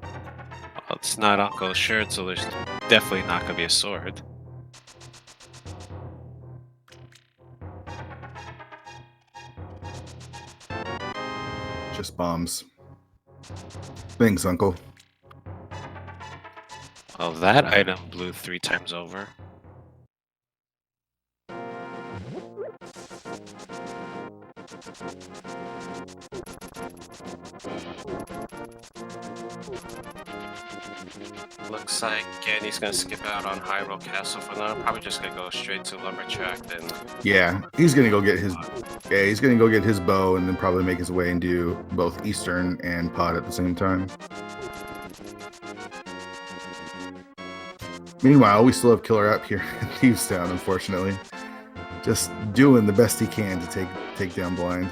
Well, it's not Uncle's shirt, so there's definitely not gonna be a sword. Just bombs. Thanks, Uncle. Well, that item blew 3 times over. Looks like Andy's gonna skip out on Hyrule Castle for now. Probably just gonna go straight to Lumberjack then. Yeah, he's gonna go get his. Yeah, he's gonna go get his bow and then probably make his way and do both Eastern and Pod at the same time. Meanwhile, we still have KillerApp here in Thieves Town, unfortunately. Just doing the best he can to take down Blind.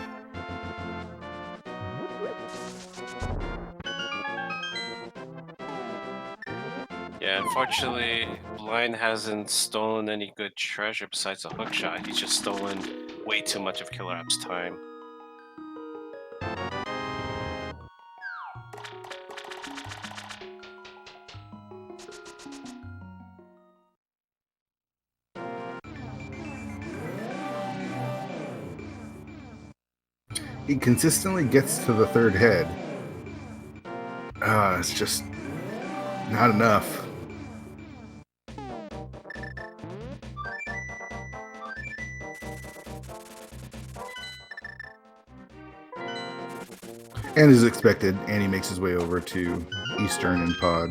Yeah, unfortunately, Blind hasn't stolen any good treasure besides a hookshot. He's just stolen way too much of KillerApp's time. He consistently gets to the 3rd head. It's just not enough. And as expected, Andy makes his way over to Eastern and Pod.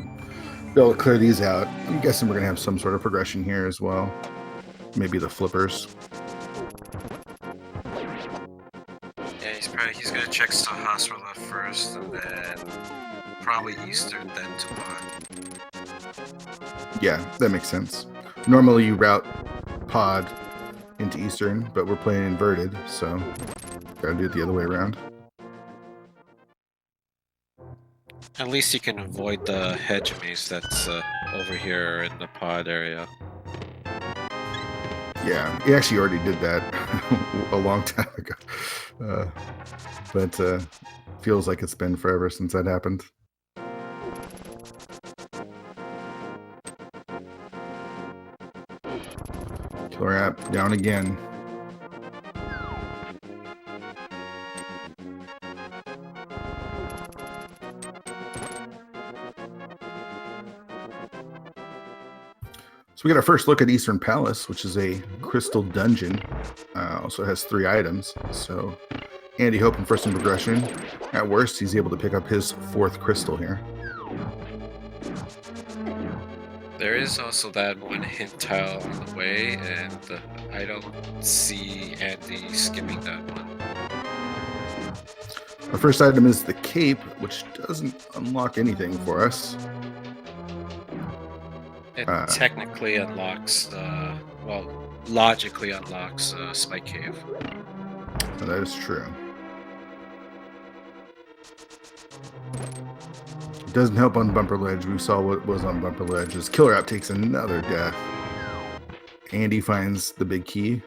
Be able to clear these out. I'm guessing we're going to have some sort of progression here as well. Maybe the flippers. Yeah, he's gonna check Sahasrara first, and then probably Eastern, then to Pod. Yeah, that makes sense. Normally you route Pod into Eastern, but we're playing inverted, so gotta do it the other way around. At least you can avoid the hedge maze that's over here in the Pod area. Yeah, he actually already did that a long time ago. But feels like it's been forever since that happened. KillerApp down again. So we got our first look at Eastern Palace, which is a crystal dungeon. Also has 3 items. So Andy hoping for some progression. At worst, he's able to pick up his 4th crystal here. There is also that one hint tile on the way, and I don't see Andy skipping that one. Our first item is the cape, which doesn't unlock anything for us. It technically unlocks, well, logically unlocks Spike Cave. Oh, that is true. Doesn't help on bumper ledge. We saw what was on bumper ledge. As KillerApp takes another death. Andy finds the big key.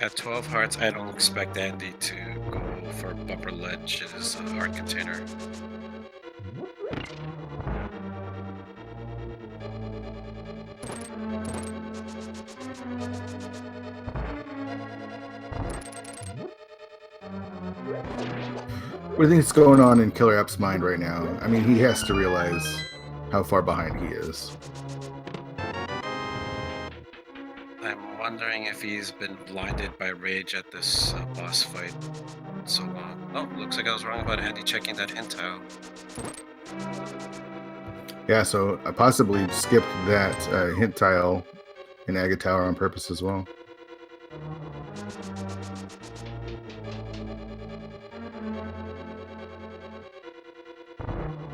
At 12 hearts, I don't expect Andy to go for bumper ledge's art container. What do you think is going on in KillerApp's mind right now? I mean, he has to realize how far behind he is. I'm wondering if he's been blinded by rage at this boss fight so long. Oh, looks like I was wrong about Andy checking that hint tile. Yeah, so I possibly skipped that hint tile in Agate Tower on purpose as well.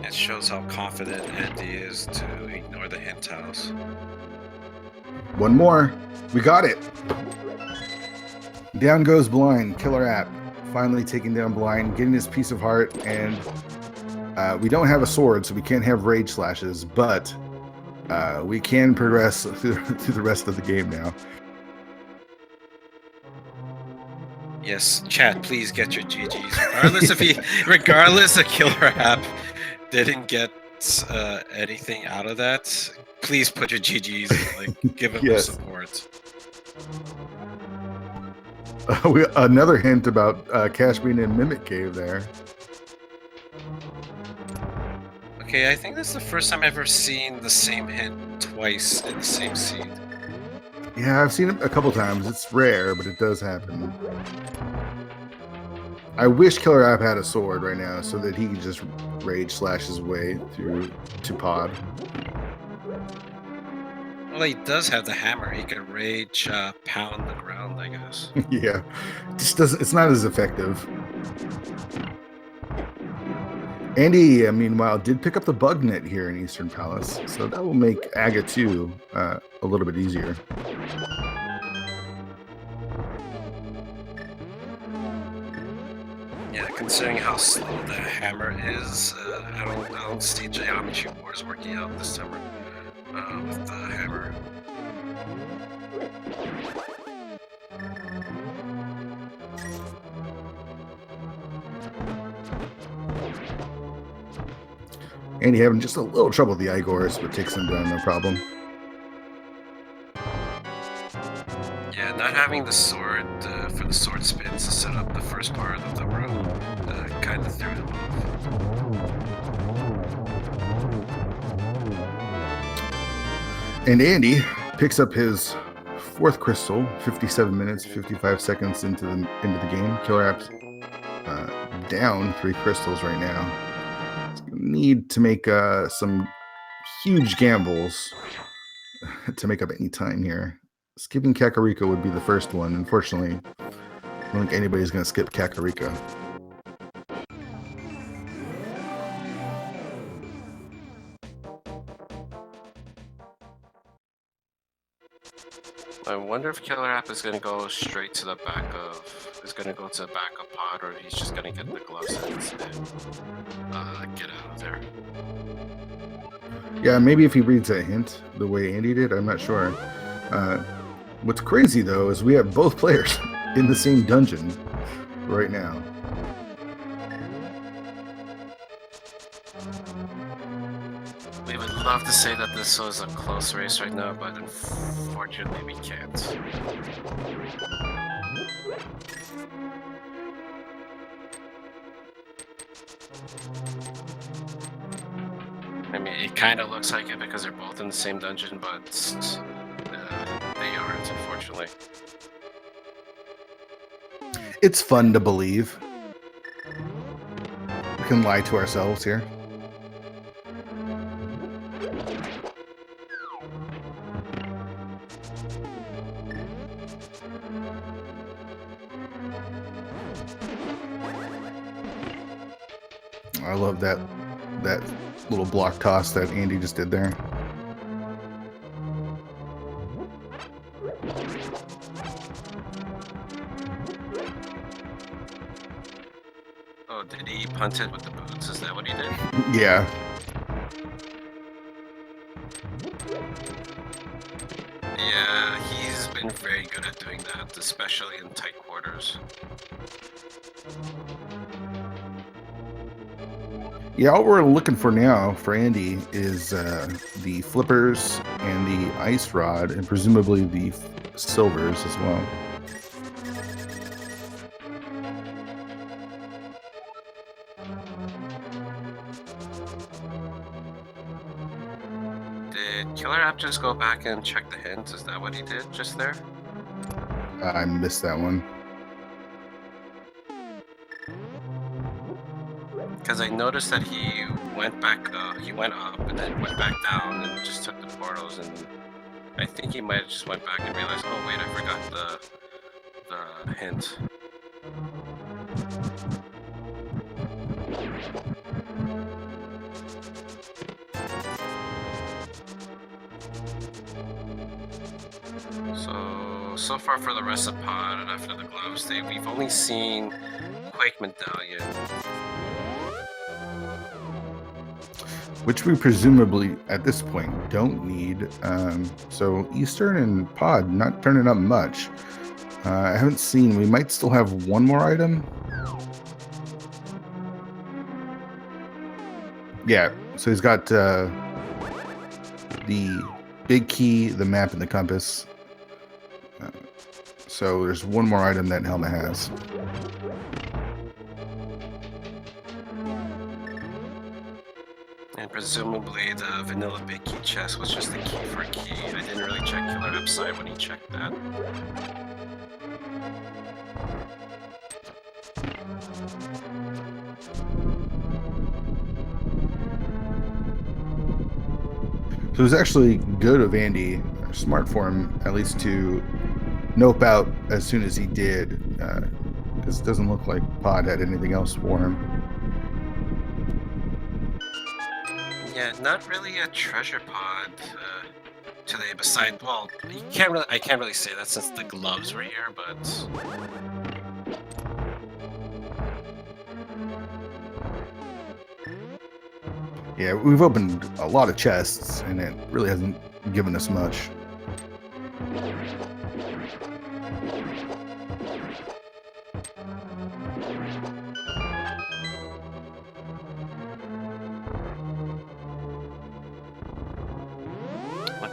It shows how confident Andy is to ignore the hint tiles. One more. We got it. Down goes Blind. KillerApp finally taking down Blind, getting his piece of heart, and we don't have a sword, so we can't have rage slashes, but we can progress through the rest of the game now. Yes, chat, please get your GGs. Regardless of KillerApp didn't get anything out of that, please put your GGs and like give him Yes. support. Another hint about Cash being in Mimic Cave there. Okay, I think this is the first time I've ever seen the same hint twice in the same scene. Yeah, I've seen it a couple times. It's rare, but it does happen. I wish KillerApp had a sword right now so that he could just rage slash his way through to Pod. Well, he does have the hammer. He can rage pound the ground, I guess. Yeah, just doesn't. It's not as effective. Andy, meanwhile, did pick up the bug net here in Eastern Palace, so that will make Aga 2 a little bit easier. Yeah, considering how slow the hammer is, I don't see Geometry Wars working out this summer with the hammer. Andy having just a little trouble with the Igors, but takes him down no problem. Yeah, not having the sword for the sword spins to set up the first part of the room kind of threw him off. And Andy picks up his fourth crystal, 57 minutes, 55 seconds into the game. KillerApp's down 3 crystals right now. Need to make some huge gambles to make up any time here. Skipping Kakariko would be the first one. Unfortunately, I don't think anybody's going to skip Kakariko. I wonder if KillerApp is going to go straight to the back of, is going to go to the back of Pod, or he's just going to get the gloves and get out of there. Yeah, maybe if he reads that hint the way Andy did, I'm not sure. What's crazy though is we have both players in the same dungeon right now. We would love to say that this was a close race right now, but unfortunately we can't. I mean, it kind of looks like it because they're both in the same dungeon, but they aren't, unfortunately. It's fun to believe. We can lie to ourselves here. I love that little block toss that Andy just did there. So did he punt it with the boots? Is that what he did? Yeah. Yeah, he's been very good at doing that, especially in tight quarters. Yeah, all we're looking for now for Andy is the flippers and the ice rod, and presumably the silvers as well. Did KillerApp just go back and check the hints? Is that what he did just there? I missed that one. Because I noticed that he went back, he went up and then went back down and just took the portals, and I think he might have just went back and realized, oh wait, I forgot the hint. So far for the rest of pod and after the gloves, we've only seen Quake Medallion. Which we presumably at this point don't need. So Eastern and Pod not turning up much. I haven't seen. We might still have one more item. Yeah. So he's got the big key, the map, and the compass. So there's one more item that Helmet has. And presumably the vanilla big key chest was just the key for a key. I didn't really check KillerApp's side when he checked that. So it was actually good of Andy, smart for him, at least to nope out as soon as he did, because it doesn't look like Pod had anything else for him. Yeah, not really a treasure pod today. Besides, well, I can't really say that since the gloves were here, but Yeah, we've opened a lot of chests, and it really hasn't given us much.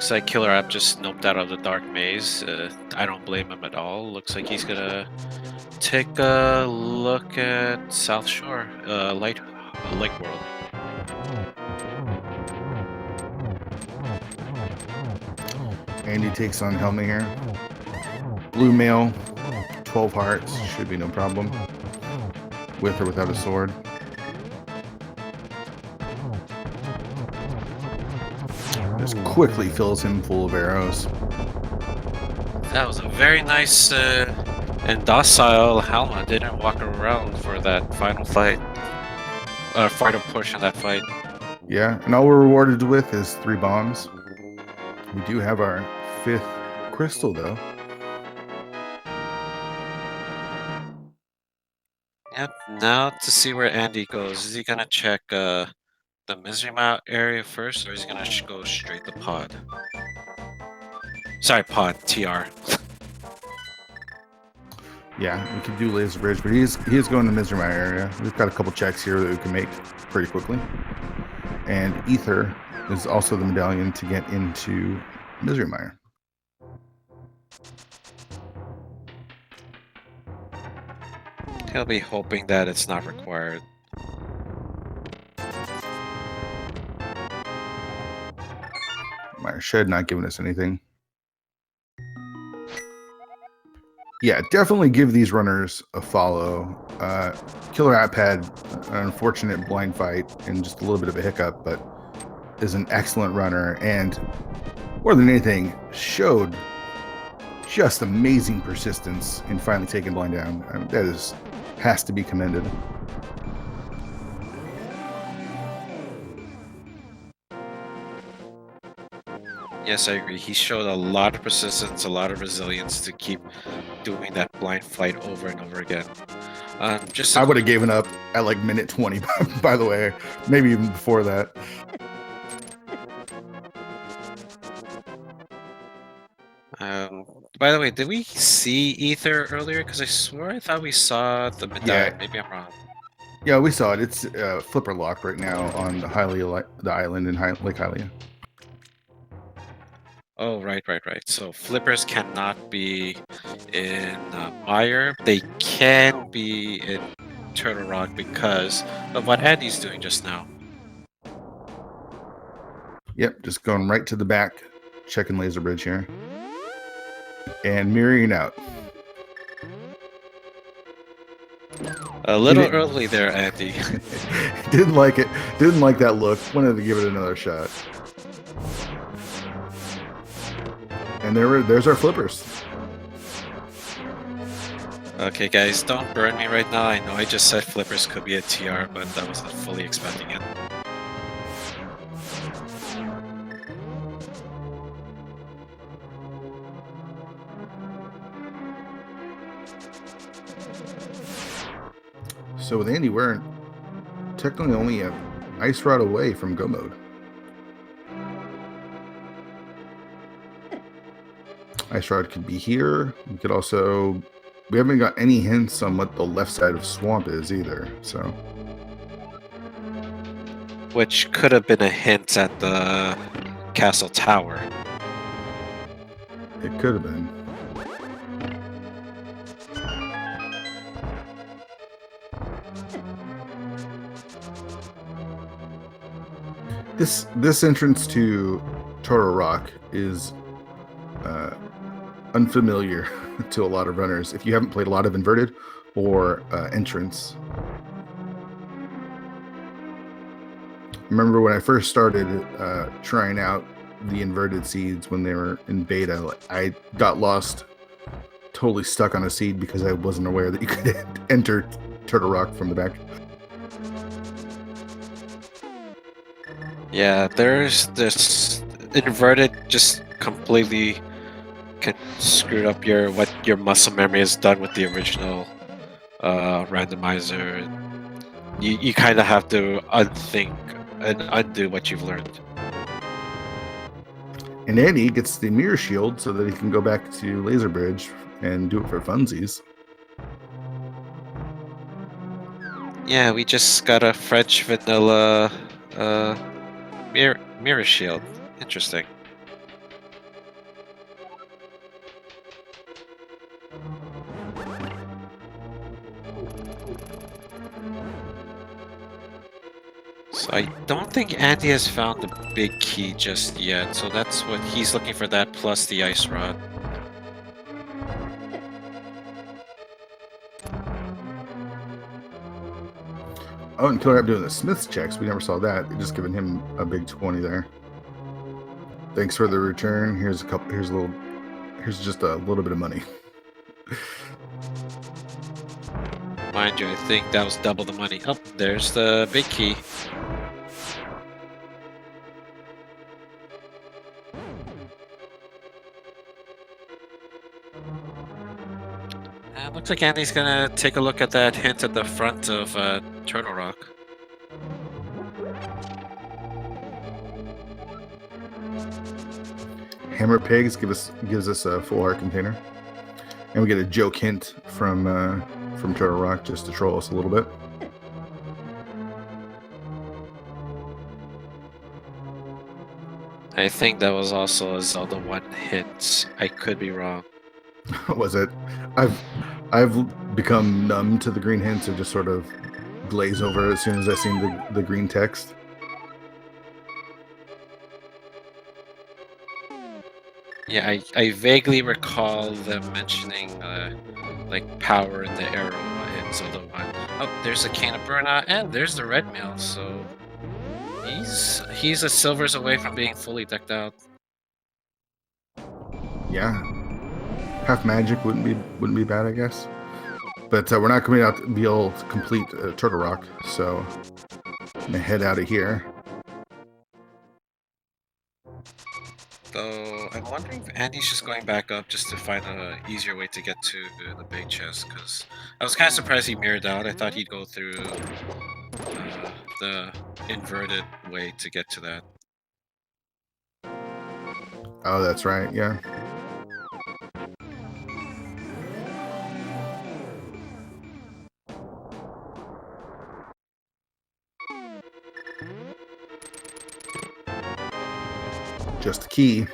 looks like KillerApp just noped out of the dark maze. I don't blame him at all. Looks like he's gonna take a look at South Shore, Lake World. Andy takes on Helmet here. Blue mail, 12 hearts, should be no problem. With or without a sword. Just quickly fills him full of arrows. That was a very nice and docile Halma. Didn't walk around for that final fight. Final portion of that fight. Yeah, and all we're rewarded with is 3 bombs. We do have our 5th crystal, though. Yep, now to see where Andy goes. Is he gonna check the Misery Mount area first, or is he gonna go straight to Pod? Sorry, Pod, TR. Yeah, we could do Laser Bridge, but he is going to Misery Mire area. We've got a couple checks here that we can make pretty quickly. And Ether is also the medallion to get into Misery Mire. He'll be hoping that it's not required. Mire Shed not giving us anything. Yeah, definitely give these runners a follow. KillerApp had an unfortunate blind fight and just a little bit of a hiccup, but is an excellent runner, and more than anything, showed just amazing persistence in finally taking blind down. I mean, that has to be commended. Yes, I agree. He showed a lot of persistence, a lot of resilience to keep doing that blind fight over and over again. Just I would have given up at like minute 20, by the way, maybe even before that. By the way, did we see Ether earlier? Because I swore I thought we saw the medallion. Yeah. Maybe I'm wrong. Yeah, we saw it. It's flipper lock right now on the the island in Lake Hylia. Oh, right. So flippers cannot be in Mire. They can be in Turtle Rock because of what Andy's doing just now. Yep, just going right to the back, checking laser bridge here, and mirroring out. A little early there, Andy. Didn't like it. Didn't like that look. Wanted to give it another shot. And there's our flippers. Okay, guys, don't burn me right now. I know I just said flippers could be a TR, but I wasn't fully expecting it. So with Andy, we're technically only an ice rod away from go mode. Ice rod could be here. We could also... We haven't got any hints on what the left side of swamp is either, so... Which could have been a hint at the castle tower. It could have been. This entrance to Turtle Rock is unfamiliar to a lot of runners if you haven't played a lot of Inverted or Entrance. Remember when I first started trying out the Inverted seeds when they were in beta, I got lost, totally stuck on a seed because I wasn't aware that you could enter Turtle Rock from the back. Yeah, there's this Inverted just completely screwed up what your muscle memory has done with the original randomizer. You kind of have to unthink and undo what you've learned. And Andy gets the mirror shield so that he can go back to Laser Bridge and do it for funsies. Yeah, we just got a French vanilla mirror shield. Interesting. So I don't think Andy has found the big key just yet, so that's what he's looking for, that plus the ice rod. Oh, and KillerApp doing the Smith's checks. We never saw that. Just giving him a big 20 there. Thanks for the return. Here's just a little bit of money. Mind you, I think that was double the money. Oh, there's the big key. Looks like Andy's gonna take a look at that hint at the front of Turtle Rock. Hammer Pigs gives us a full heart container, and we get a joke hint from Turtle Rock just to troll us a little bit. I think that was also a Zelda 1 hint. I could be wrong. Was it? I've become numb to the green hints and just sort of glaze over as soon as I see the green text. Yeah, I vaguely recall them mentioning like power in the arrow in Zelda 1. Oh, there's a can of Burnout, and there's the red mail, so he's a silvers away from being fully decked out. Yeah, half magic wouldn't be bad, I guess. But we're not coming out to be able to complete Turtle Rock, so I'm gonna head out of here. Though I'm wondering if Andy's just going back up just to find a easier way to get to the big chest. Because I was kind of surprised he mirrored out. I thought he'd go through the inverted way to get to that. Oh, that's right. Yeah. Just a key.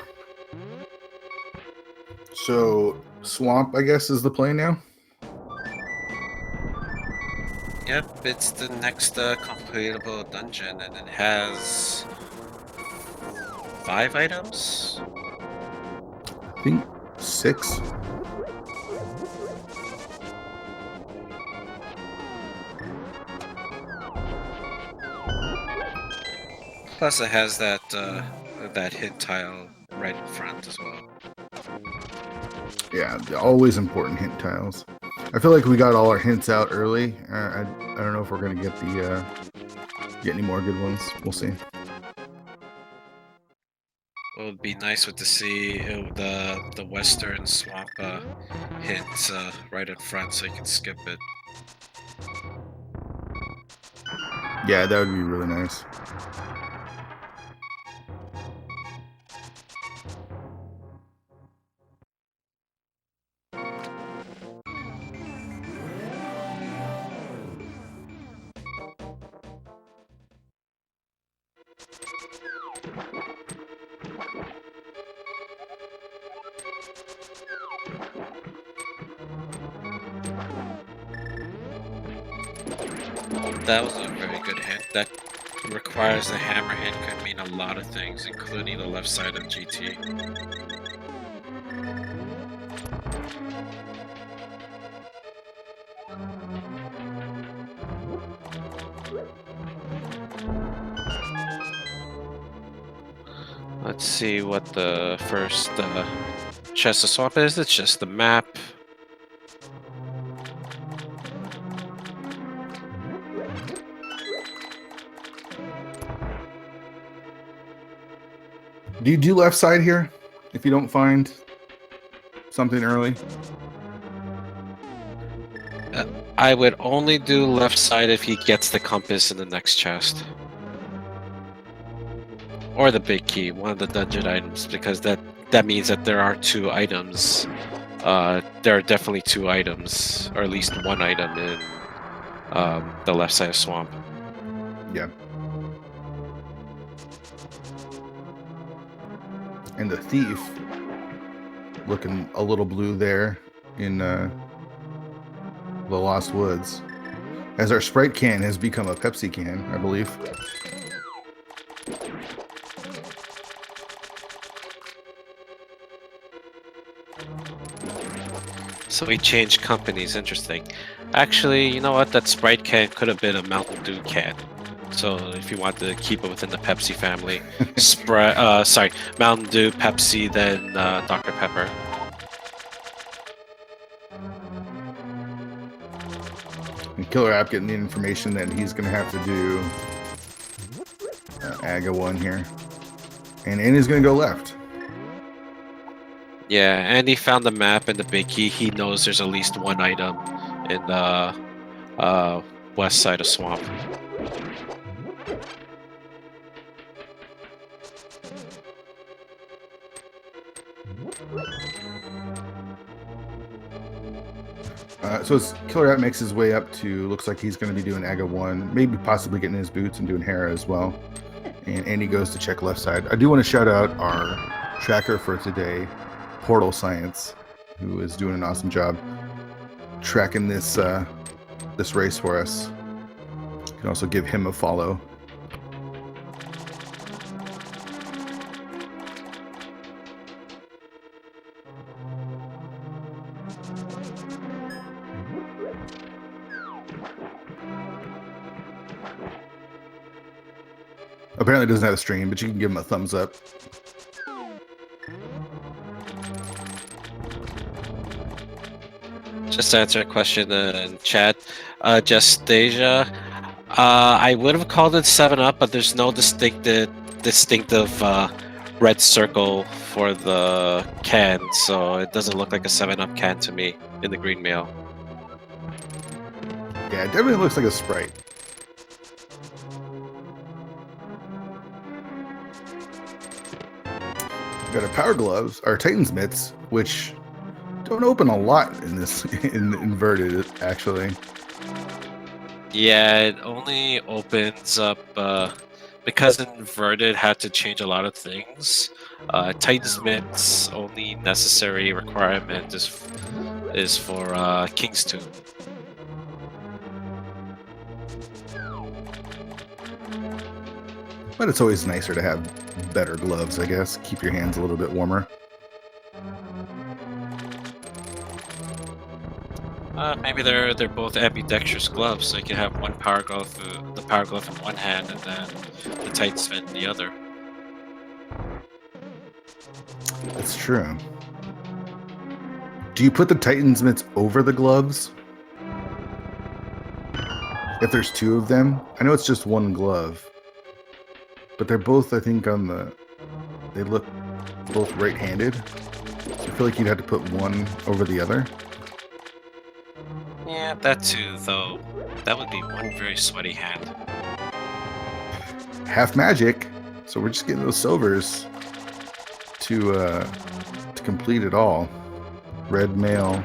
So swamp, I guess, is the play now. Yep, it's the next completable dungeon, and it has 5 items. I think 6. Plus, it has that that hit tile right in front as well. Yeah, always important hint tiles. I feel like we got all our hints out early. I don't know if we're gonna get any more good ones. We'll see. What would be nice would to see the western swamp hint right in front, so you can skip it. Yeah, that would be really nice. That was a very good hint. That requires the hammer hint could mean a lot of things, including the left side of GT. Let's see what the first chest of swamp is. It's just the map. Do you do left side here if you don't find something early? I would only do left side if he gets the compass in the next chest. Or the big key, one of the dungeon items, because that means that there are 2 items. There are definitely 2 items, or at least 1 item in the left side of swamp. Yeah. And the thief looking a little blue there in the Lost Woods, as our Sprite can has become a Pepsi can, I believe. So we changed companies. Interesting. Actually, you know what? That Sprite can could have been a Mountain Dew can. So if you want to keep it within the Pepsi family, Mountain Dew, Pepsi, then Dr. Pepper. And KillerApp getting the information that he's going to have to do AGA 1 here. And Andy's going to go left. Yeah, and he found the map and the big key. He knows there's at least 1 item in the west side of swamp. So as KillerApp makes his way up to, looks like he's going to be doing AGA 1, maybe possibly getting his boots and doing Hera as well. And Andy goes to check left side. I do want to shout out our tracker for today, Portal Science, who is doing an awesome job tracking this this race for us. You can also give him a follow. Apparently doesn't have a stream, but you can give him a thumbs up. Just to answer a question in chat, Justasia, I would have called it 7-Up, but there's no distinctive red circle for the can, so it doesn't look like a 7-Up can to me in the green mail. Yeah, it definitely looks like a Sprite. Got our Power Gloves, our Titan's Mitts, which don't open a lot in this in inverted, actually. Yeah, it only opens up because inverted had to change a lot of things. Titan's Mit's only necessary requirement is for King's Tomb. But it's always nicer to have better gloves, I guess. Keep your hands a little bit warmer. Maybe they're both ambidextrous gloves, so you can have one power glove, the power glove in one hand, and then the Titan's Mit in the other. That's true. Do you put the Titan's mitts over the gloves? If there's two of them? I know it's just one glove. But they're both, I think, on the... They look both right-handed. I feel like you'd have to put one over the other. Yeah, that too, though. That would be one very sweaty hand. Half magic. So we're just getting those silvers to complete it all. Red mail,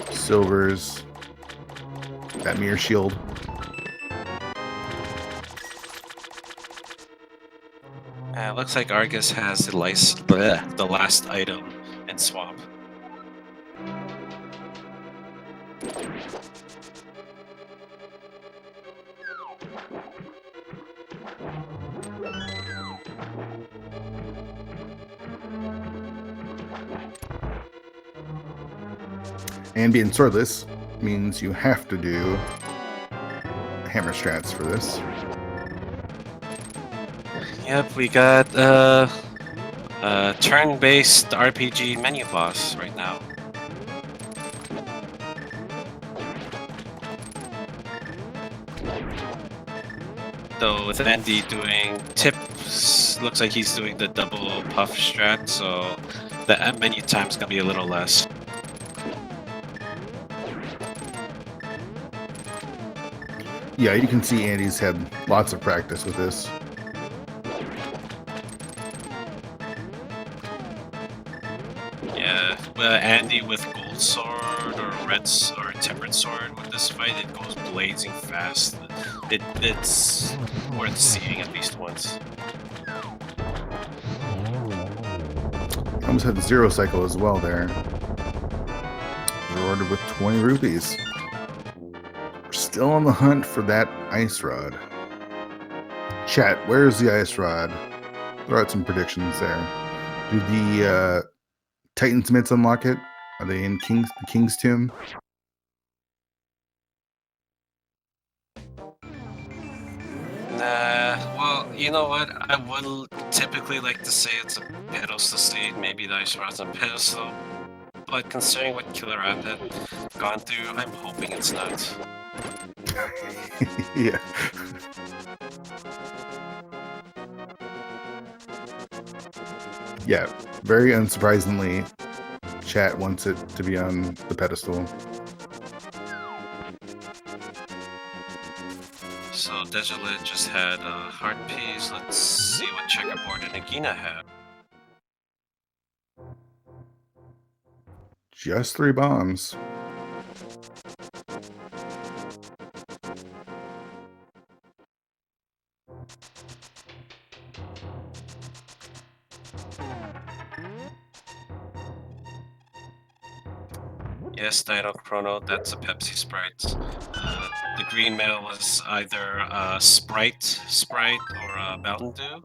silvers, that mirror shield. Looks like Argus has the last item in swap. And being swordless means you have to do hammer strats for this. Yep, we got turn-based RPG menu boss right now. Though with Andy doing tips, looks like he's doing the double puff strat, so the menu time's gonna be a little less. Yeah, you can see Andy's had lots of practice with this. Yeah, Andy with gold sword or or tempered sword with this fight, it goes blazing fast. It's worth seeing at least once. Almost had the zero cycle as well there. Rewarded with 20 rupees. We're still on the hunt for that ice rod. Chat, where's the ice rod? Throw out some predictions there. Do the Titan's mitts unlock it? Are they in King's Tomb? Well, you know what? I would typically like to say it's a pedestal state, maybe the ice rod's a pedestal. But considering what KillerApp had gone through, I'm hoping it's not. Yeah. Yeah, very unsurprisingly, chat wants it to be on the pedestal. So Desolate just had Heart Piece. Let's see what Checkerboard and Nagina have. Just 3 bombs. Yes, Dino Chrono, that's a Pepsi Sprite. The green mail was either a Sprite or a Mountain Dew.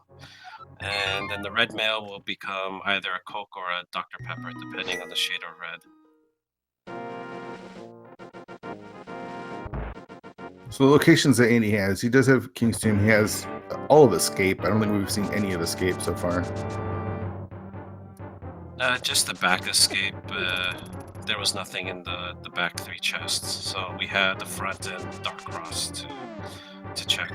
And then the red mail will become either a Coke or a Dr. Pepper, depending on the shade of red. So the locations that Andy has, he does have King's Tomb. He has all of Escape. I don't think we've seen any of Escape so far. Just the back escape. There was nothing in the back 3 chests, so we had the front and Dark Cross to check.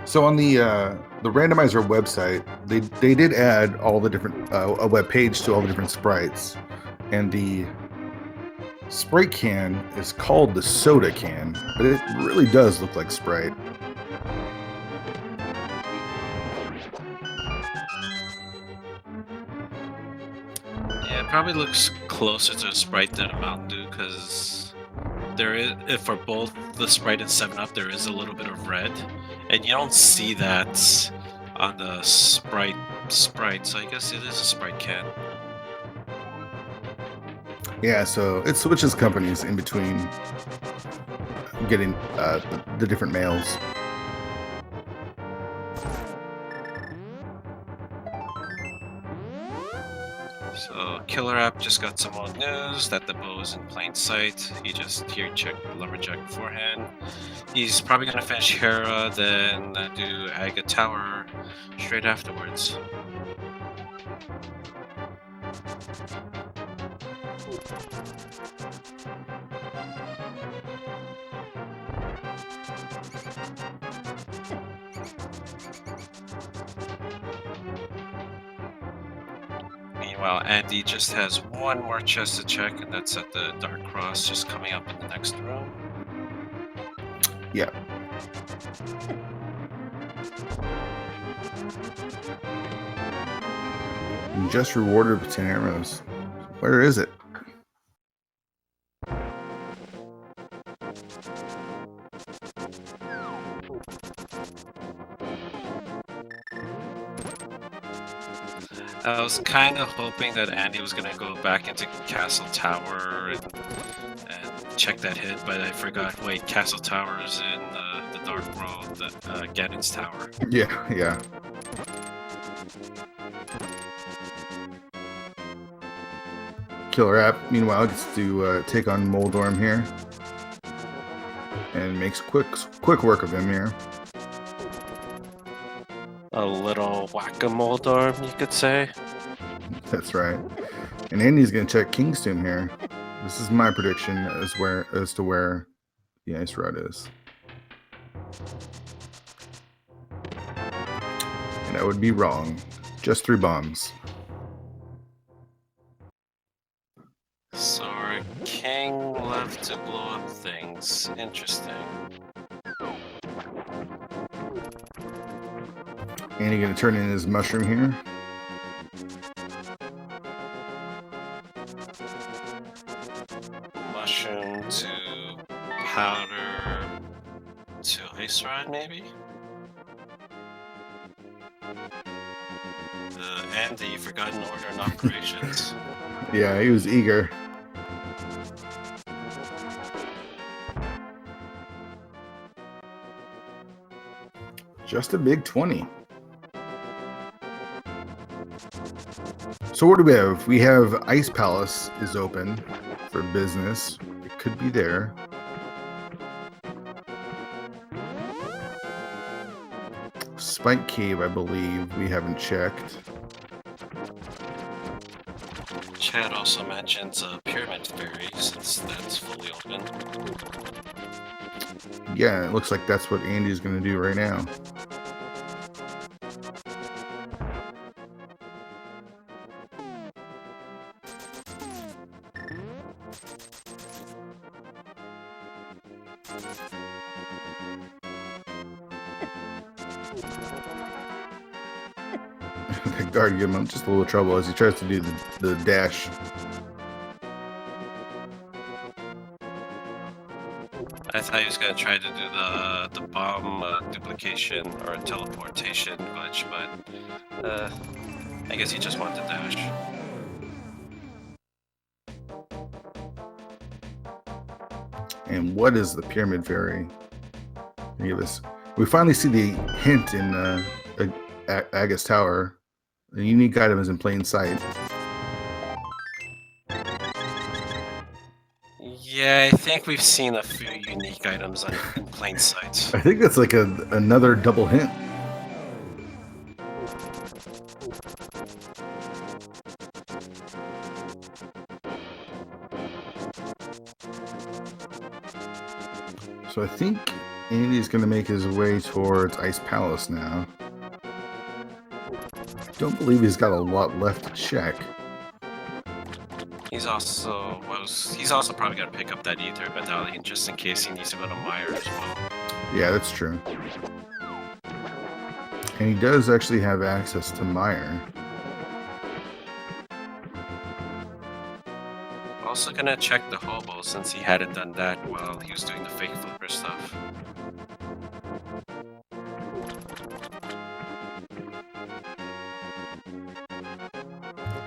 So on the randomizer website, they did add all the different a web page to all the different sprites, and the Sprite can is called the soda can, but it really does look like Sprite. Yeah, it probably looks closer to a Sprite than a Mountain Dew because there is, if for both the Sprite and 7-Up, there is a little bit of red, and you don't see that on the Sprite. So I guess it is a Sprite can. Yeah, so it switches companies in between getting the different mails. So Killer App just got some old news that the bow is in plain sight. He just here checked Lumberjack beforehand. He's probably gonna finish Hera, then do Aga Tower straight afterwards. Meanwhile, Andy just has one more chest to check, and that's at the Dark Cross, just coming up in the next room. Yeah. You just rewarded with 10 arrows. Where is it? I was kind of hoping that Andy was going to go back into Castle Tower and check that hit, but I forgot. Wait, Castle Tower is in the Dark World, Ganon's Tower. Yeah, yeah. Killer App, meanwhile, gets to take on Moldorm here. And makes quick work of him here. A little whack-a-mole dorm, you could say. That's right. And Andy's gonna check King's Tomb here. This is my prediction as to where the ice rod is. And I would be wrong. Just 3 bombs. So our king left to blow up things. Interesting. Andy gonna turn in his mushroom here. Mushroom to powder to ice rod, maybe? Andy, forgotten order in operations. Yeah, he was eager. Just a big 20. So what do we have? We have Ice Palace is open for business. It could be there. Spike Cave, I believe, we haven't checked. Chad also mentions Pyramid Fairy, since that's fully open. Yeah, it looks like that's what Andy's going to do right now. The guard give him just a little trouble as he tries to do the dash. I thought he was gonna try to do the bomb duplication or teleportation glitch, but I guess he just wanted to dash. And what is the Pyramid Fairy? Give us. We finally see the hint in Aga's Tower. The unique item is in plain sight. Yeah, I think we've seen a few unique items in plain sight. I think that's like another double hint. So I think Andy's going to make his way towards Ice Palace now. Don't believe he's got a lot left to check. He's also probably gonna pick up that ether medallion just in case he needs to go to Meyer as well. Yeah, that's true. And he does actually have access to Meyer. Also gonna check the hobo since he hadn't done that while he was doing the fake flipper stuff.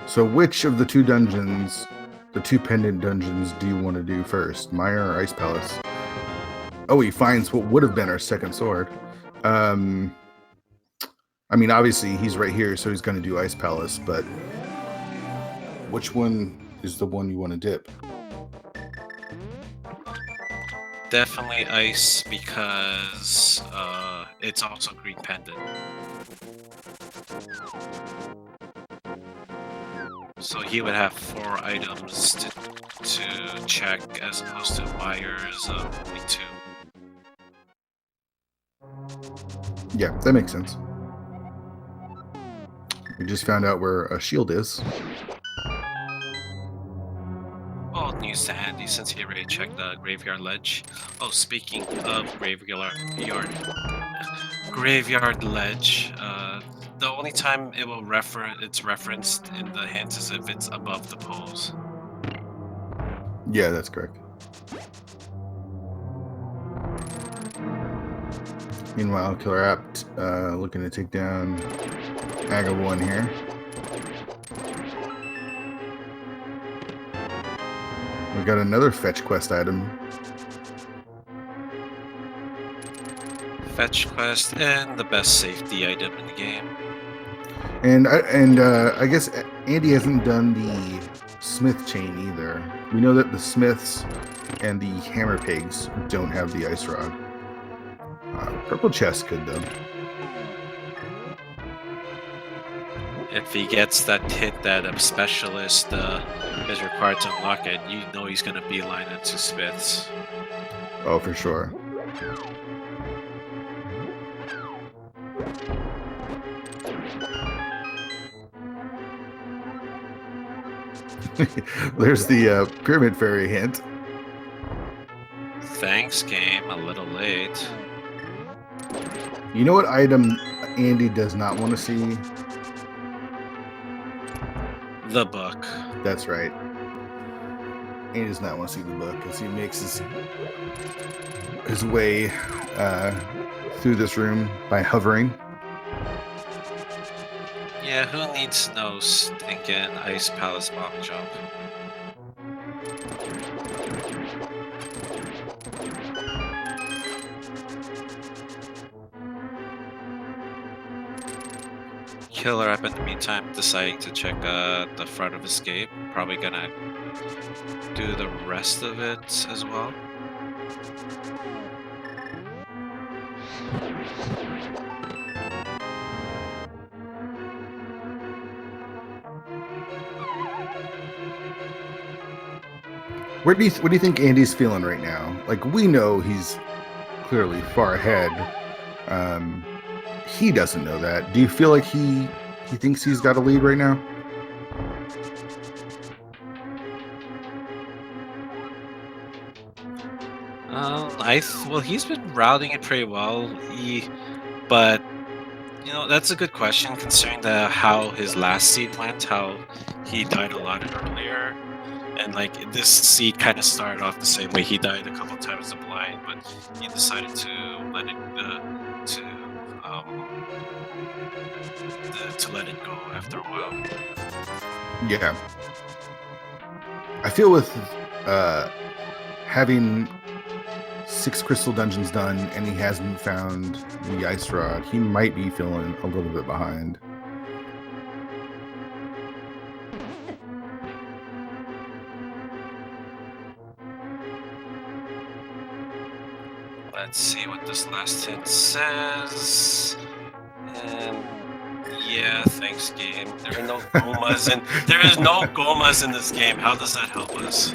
So which of the two dungeons, the two pendant dungeons, do you want to do first? Meyer or Ice Palace? Oh, he finds what would have been our second sword. I mean, obviously he's right here, so he's going to do Ice Palace, but which one is the one you want to dip? Definitely ice because it's also green pendant. So he would have 4 items to check as opposed to Meyer's only 2. Yeah, that makes sense. We just found out where a shield is. Old news to Andy since he already checked the graveyard ledge. Oh, speaking of graveyard ledge, the only time it will it's referenced in the hints is if it's above the poles. Yeah, that's correct. Meanwhile, KillerApp looking to take down Aga 1 here. We got another fetch quest item. Fetch quest and the best safety item in the game. And I guess Andy hasn't done the smith chain either. We know that the smiths and the hammer pigs don't have the ice rod. Purple chest could though. If he gets that hit that a specialist is required to unlock it, you know he's gonna beeline into smiths. Oh, for sure. There's the pyramid fairy hint. Thanks, game. A little late. You know what item Andy does not want to see? The book. That's right. Andy does not want to see the book as he makes his way through this room by hovering. Yeah, who needs no stinking Ice Palace bomb jump? KillerApp in the meantime deciding to check the front of escape. Probably gonna do the rest of it as well. What do you think Andy's feeling right now? Like, we know he's clearly far ahead. He doesn't know that. Do you feel like he thinks he's got a lead right now? Well, he's been routing it pretty well. But you know, that's a good question considering how his last seed went, how he died a lot earlier. And like this seed kind of started off the same way. He died a couple times to blind, but he decided to let it to let it go after a while. Yeah. I feel with having 6 crystal dungeons done and he hasn't found the ice rod, he might be feeling a little bit behind. Let's see what this last hint says. And yeah, thanks, game. There are no gomas, and there is no gomas in this game. How does that help us?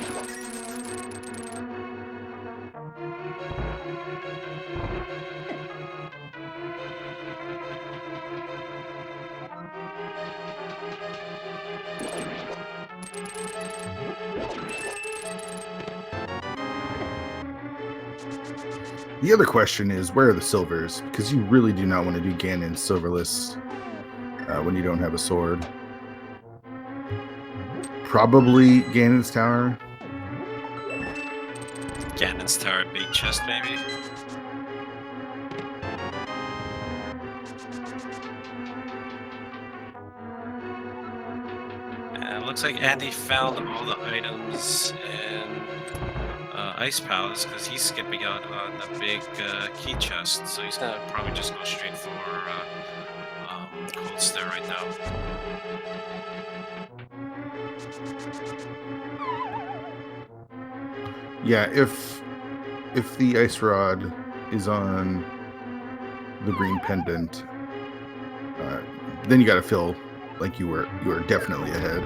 The other question is, where are the silvers? Because you really do not want to do Ganon silverless when you don't have a sword. Probably Ganon's tower. Ganon's tower, big chest, maybe. It looks like Andy found all the items in Ice Palace because he's skipping out on the big key chest, so he's gonna probably just go straight for Cold Stare right now. Yeah, if the ice rod is on the green pendant, then you got to feel like you are definitely ahead.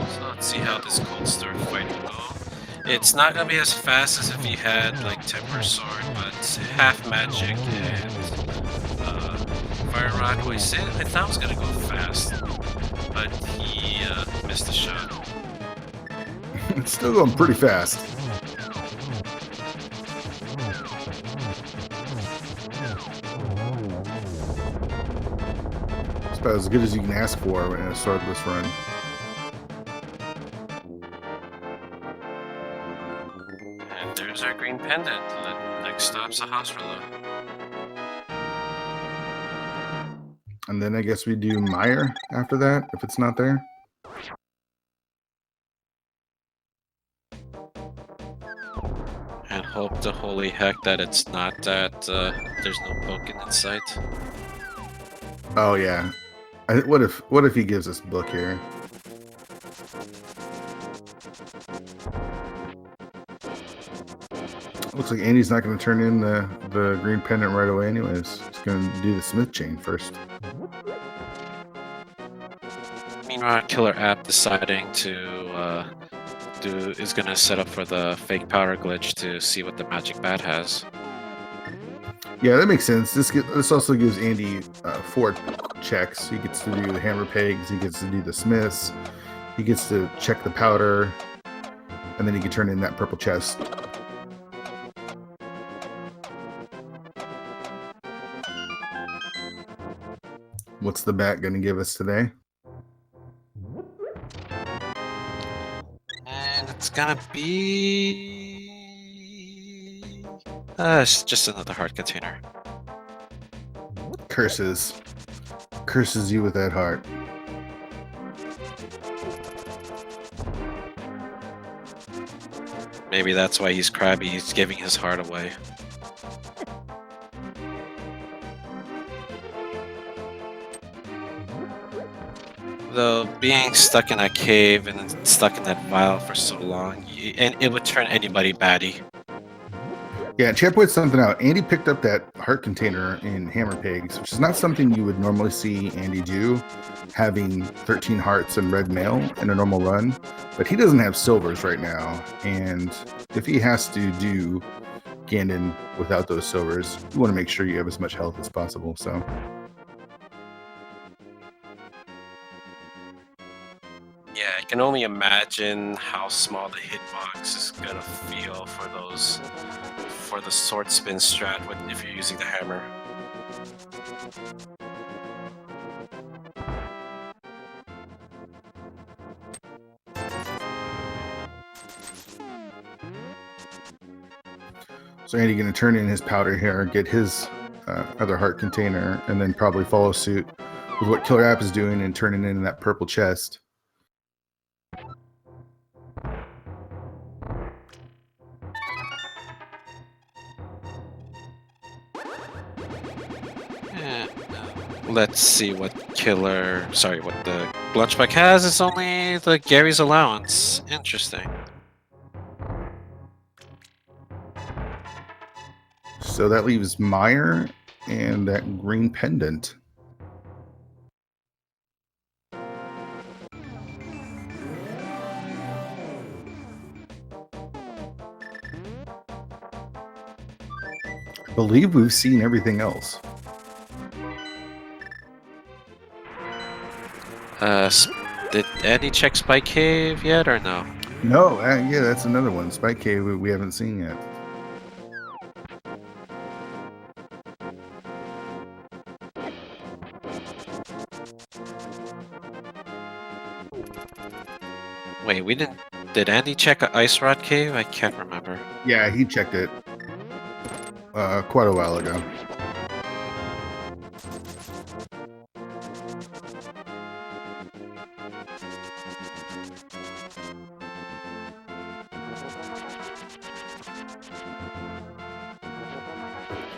So let's see how this Cold Stare fight will go. It's not gonna be as fast as if he had like Temper Sword, but half magic and Fire Rod. Who I thought was gonna go fast, but he missed the shot. It's still going pretty fast. It's about as good as you can ask for in a swordless run. And there's our green pendant. The next stop's the house reload. And then I guess we do Mire after that, if it's not there. And hope to holy heck that it's not that there's no book in its sight. Oh yeah. What if he gives us a book here? Looks like Andy's not going to turn in the green pendant right away anyways. He's going to do the smith chain first. Meanwhile, Killer App deciding to is gonna set up for the fake power glitch to see what the magic bat has. Yeah, that makes sense. This also gives Andy 4 checks. He gets to do the hammer pegs. He gets to do the smiths. He gets to check the powder, and then he can turn in that purple chest. What's the bat going to give us today? And it's gonna be it's just another heart container. Curses you with that heart. Maybe that's why he's crabby. He's giving his heart away. Though being stuck in that cave and stuck in that vial for so long, and it would turn anybody batty. Yeah, Chad points something out. Andy picked up that heart container in hammer pegs, which is not something you would normally see Andy do, having 13 hearts and red mail in a normal run. But he doesn't have silvers right now, and if he has to do Ganon without those silvers, you want to make sure you have as much health as possible. So. Yeah, I can only imagine how small the hitbox is gonna feel for the sword spin strat if you're using the hammer. So Andy going to turn in his powder here, get his other heart container, and then probably follow suit with what Killer App is doing and turning in that purple chest. Let's see what what the Lunchback has. It's only the Gary's allowance. Interesting. So that leaves Meyer and that green pendant. I believe we've seen everything else. Did Andy check Spike Cave yet or no? No, yeah, that's another one. Spike Cave we haven't seen yet. Wait, we didn't. Did Andy check a Ice Rod Cave? I can't remember. Yeah, he checked it quite a while ago.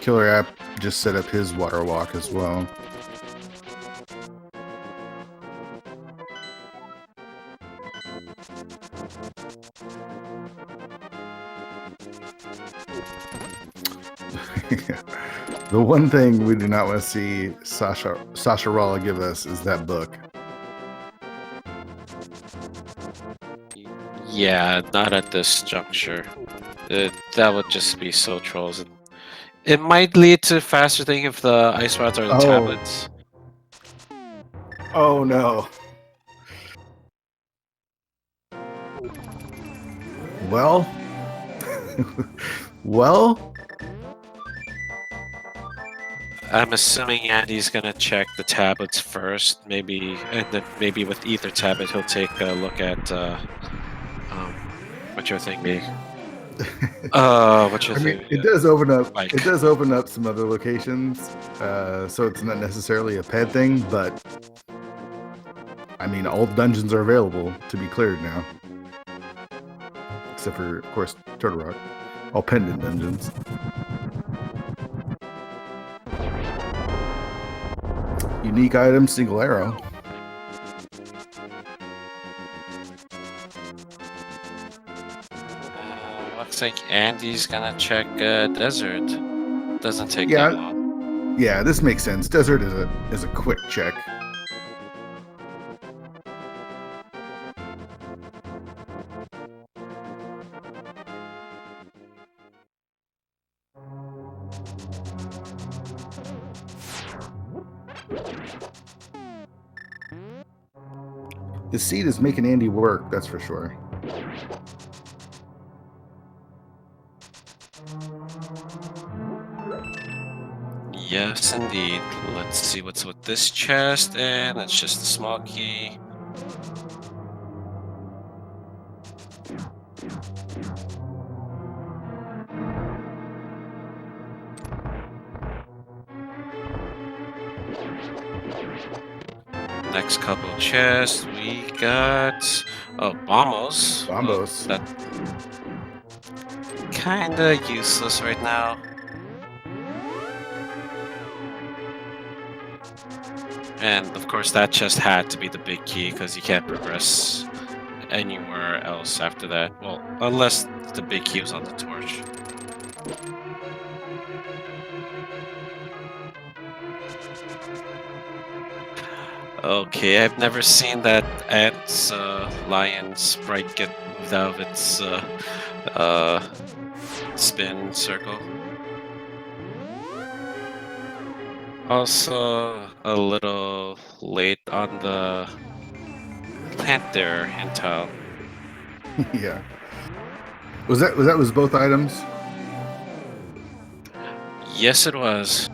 KillerApp just set up his water walk as well. The one thing we do not want to see Sasha Ralla give us is that book. Yeah, not at this juncture. That would just be so trolls. And it might lead to faster thing if the ice rods are the tablets. Oh no. Well, well, I'm assuming Andy's gonna check the tablets first, maybe, and then maybe with Ether tablet he'll take a look at what's your thing be? What's your I thing? mean, it does open up. Like, It does open up some other locations, so it's not necessarily a pet thing. But I mean, all dungeons are available to be cleared now, except for, of course, Turtle Rock. All pendant dungeons. Unique item, single arrow. looks like Andy's gonna check desert. Doesn't take that long. Yeah, this makes sense. Desert is a quick check. The seed is making Andy work, that's for sure. Yes, indeed. Let's see what's with this chest, and it's just a small key. Next couple chests, we got bombos. Bombos. That kinda useless right now. And of course, that chest had to be the big key because you can't progress anywhere else after that. Well, unless the big key was on the torch. Okay, I've never seen that ants lion sprite get moved out of its spin circle. Also, a little late on the plant there, intel. Yeah. Was both items? Yes, it was.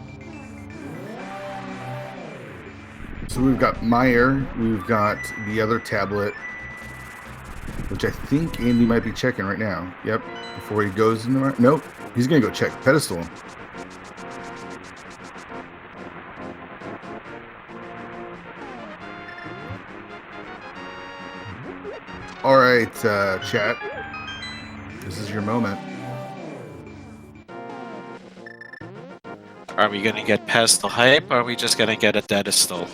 So we've got Meyer, we've got the other tablet, which I think Andy might be checking right now. Yep. Before he goes in the nope. He's gonna go check pedestal. All right, chat. This is your moment. Are we gonna get pedestal hype, or are we just gonna get a pedestal?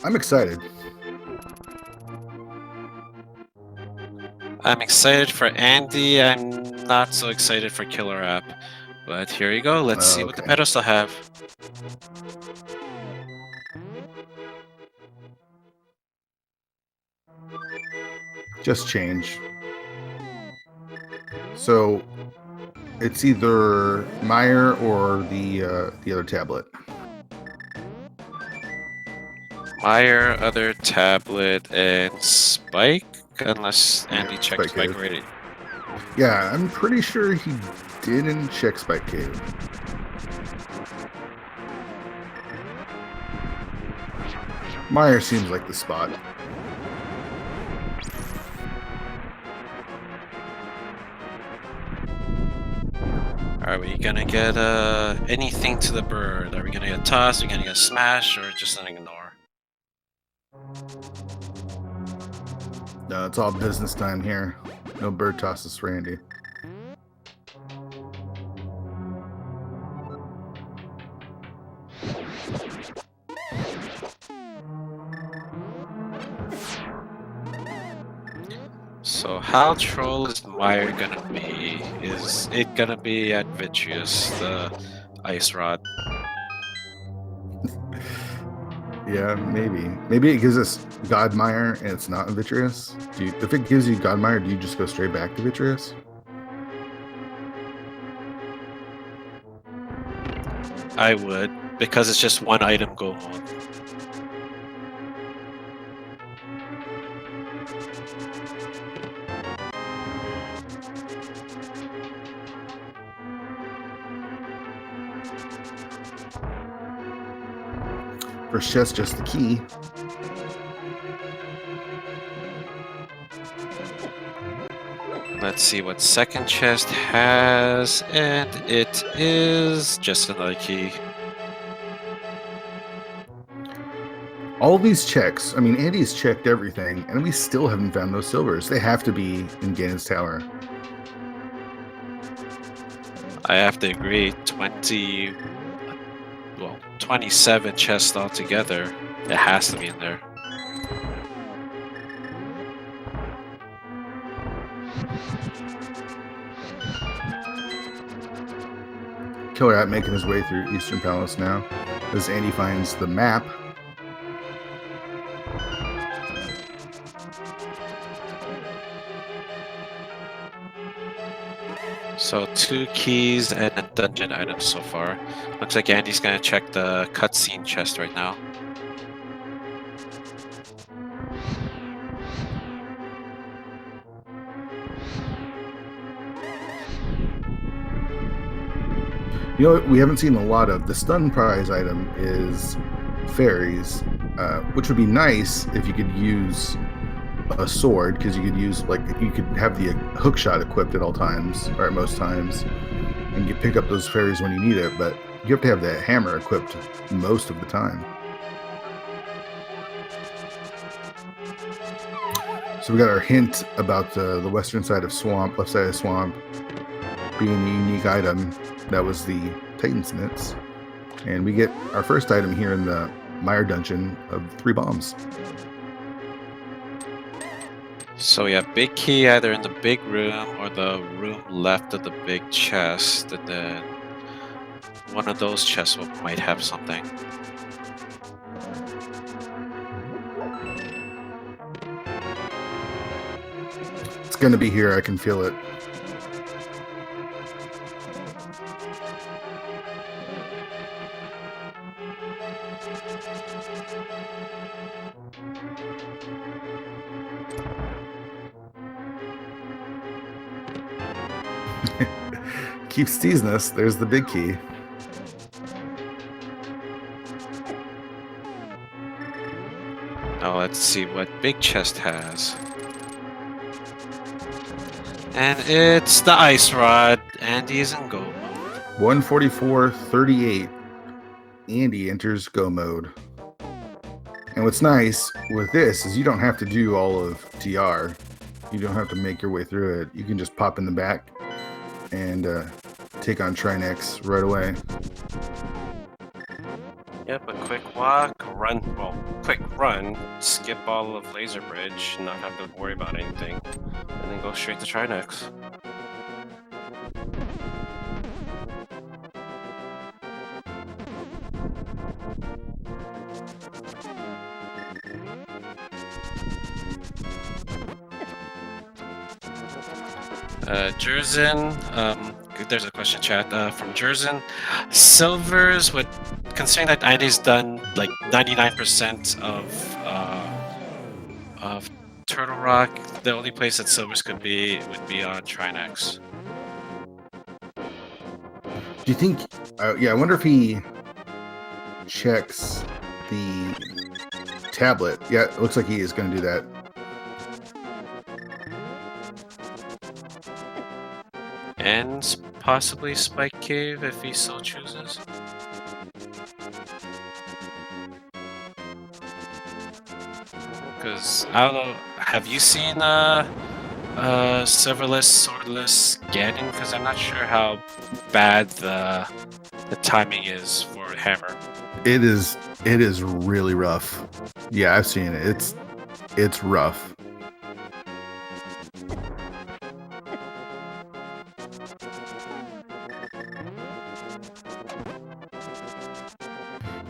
I'm excited. I'm excited for Andy. I'm not so excited for KillerApp. But here you go. Let's see what the Okay. pedestal have. Just change. So it's either Meyer or the other tablet. Meyer, other tablet, and Spike. Unless Andy checked Spike Spike Cave. already. Yeah, I'm pretty sure he didn't check Spike Cave. Meyer seems like the spot. Are we gonna get anything to the bird? Are we gonna get toss? Are we gonna get smash, or just an ignore? No, it's all business time here. No bird tosses for Andy. So how troll is Meyer gonna be? Is it gonna be at Vitreous, the ice rod? Yeah, maybe. Maybe it gives us Godmire and it's not Vitreous. If it gives you Godmire, do you just go straight back to Vitreous? I would, because it's just one item go on. First chest, just the key. Let's see what second chest has, and it is just another key. All these checks, I mean, Andy's checked everything, and we still haven't found those silvers. They have to be in Ganon's Tower. I have to agree, 27 chests altogether. It has to be in there. KillerApp making his way through Eastern Palace now, as Andy finds the map. So 2 keys and a dungeon item so far. Looks like Andy's gonna check the cutscene chest right now. You know what we haven't seen a lot of? The stun prize item is fairies, which would be nice if you could use a sword, because you could use, like, you could have the hook shot equipped at all times, or at most times, and you pick up those fairies when you need it, but you have to have that hammer equipped most of the time. So we got our hint about the western side of swamp, left side of swamp, being the unique item. That was the Titan's Nits. And we get our first item here in the Meyer dungeon of 3 bombs. So we have big key either in the big room or the room left of the big chest, and then one of those chests might have something. It's gonna be here, I can feel it. Keeps teasing us. There's the big key. Now let's see what big chest has. And it's the ice rod. Andy's in go mode. 144.38. Andy enters go mode. And what's nice with this is you don't have to do all of TR. You don't have to make your way through it. You can just pop in the back and take on Trinex right away. Yep, a quick walk, run, well, quick run, skip all of Laser Bridge, not have to worry about anything, and then go straight to Trinex. Jerzen, there's a question chat from Jerzen. Silvers, with considering that ID's done like 99% of Turtle Rock, the only place that Silvers would be on Trinex. Do you think? Yeah, I wonder if he checks the tablet. Yeah, it looks like he is going to do that. And possibly Spike Cave if he so chooses. Because I don't know, have you seen Silverless, Swordless Ganon? Because I'm not sure how bad the timing is for Hammer. It is really rough. Yeah, I've seen it. It's rough.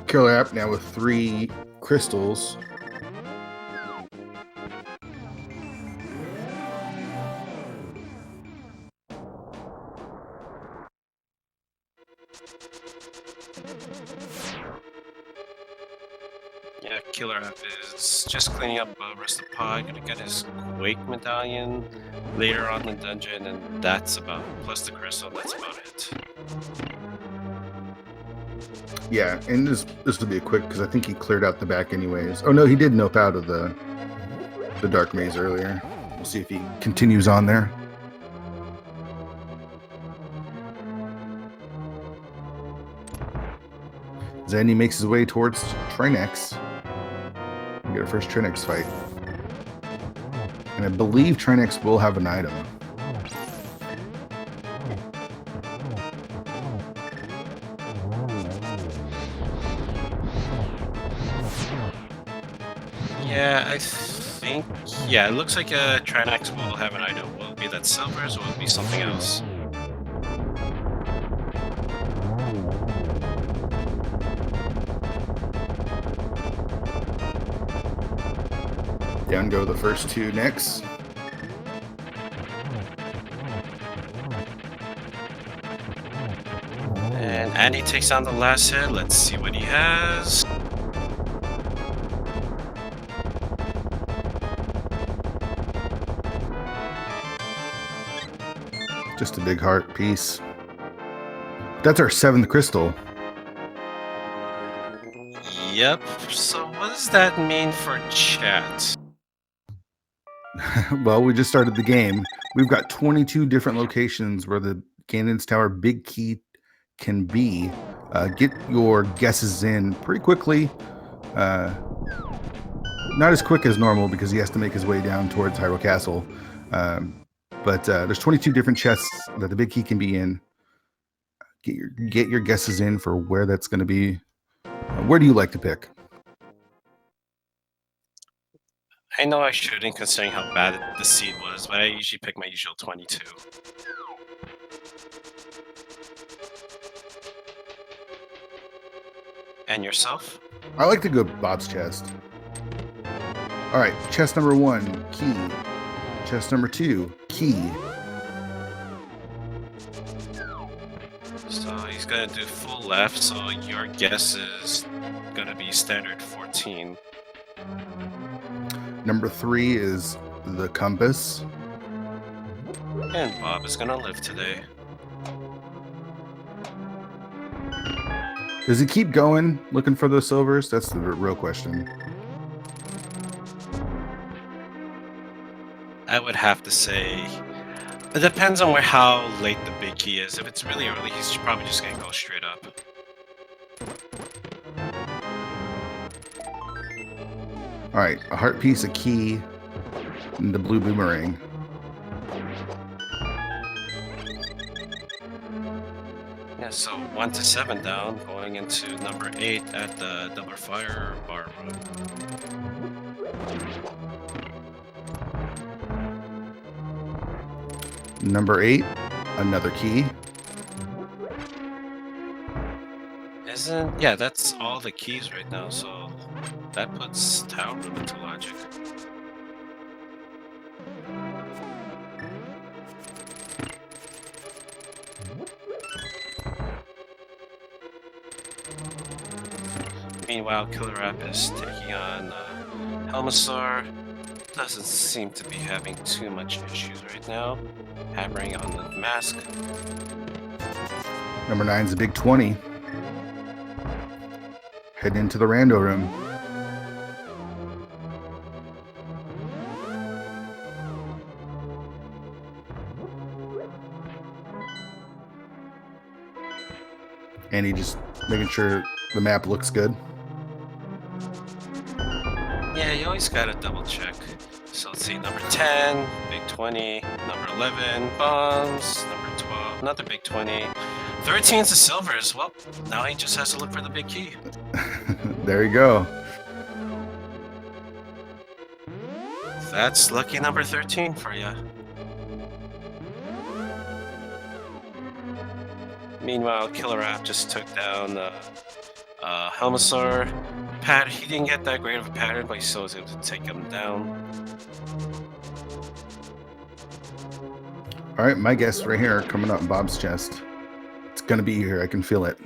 Killer App now with 3 crystals. Yeah, Killer App is just cleaning up rest of the pod, gonna get his Quake medallion later on in the dungeon, and that's about, plus the crystal, that's about it. Yeah, and this will be a quick because I think he cleared out the back anyways. Oh no, he did nope out of the dark maze earlier. We'll see if he continues on there. Zandy makes his way towards Trinex. We get our first Trinex fight. And I believe Trinex will have an item. Yeah, I think, yeah, it looks like Trinex will have an item. Will it be that Silvers or will it be something else? Down go the first 2 next. And Andy takes on the last hit. Let's see what he has. Just a big heart piece. That's our 7th crystal. Yep. So what does that mean for chat? Well, we just started the game. We've got 22 different locations where the Ganon's Tower big key can be. Get your guesses in pretty quickly. Not as quick as normal because he has to make his way down towards Hyrule Castle. But there's 22 different chests that the big key can be in. Get your guesses in for where that's going to be. Where do you like to pick? I know I shouldn't considering how bad the seed was, but I usually pick my usual 22. And yourself? I like to go Bob's chest. All right, chest number 1, key. Chest number 2, key. So he's gonna do full left, so your guess is gonna be standard 14. Number 3 is the compass. And Bob is gonna live today. Does he keep going looking for those silvers? That's the real question. I would have to say it depends on how late the big key is. If it's really early, he's probably just gonna go straight up. All right, a heart piece, a key, and the blue boomerang. Yeah, so 1 to 7 down, going into number 8 at the double fire bar room. Number 8, another key. Yeah, that's all the keys right now, so that puts Tower Room into logic. Meanwhile, KillerApp is taking on Helmasaur. Doesn't seem to be having too much issues right now. Hammering on the mask. Number 9's a big 20. Heading into the rando room. And he just making sure the map looks good. Yeah, you always gotta double check. So let's see, number 10, big 20, number 11, bombs, number 12, another big 20. 13's the silvers. Well, now he just has to look for the big key. There you go. That's lucky number 13 for you. Meanwhile, KillerApp just took down Helmasaur. He didn't get that great of a pattern, but he still was able to take him down. All right, my guess right here coming up in Bob's chest. It's gonna be here. I can feel it.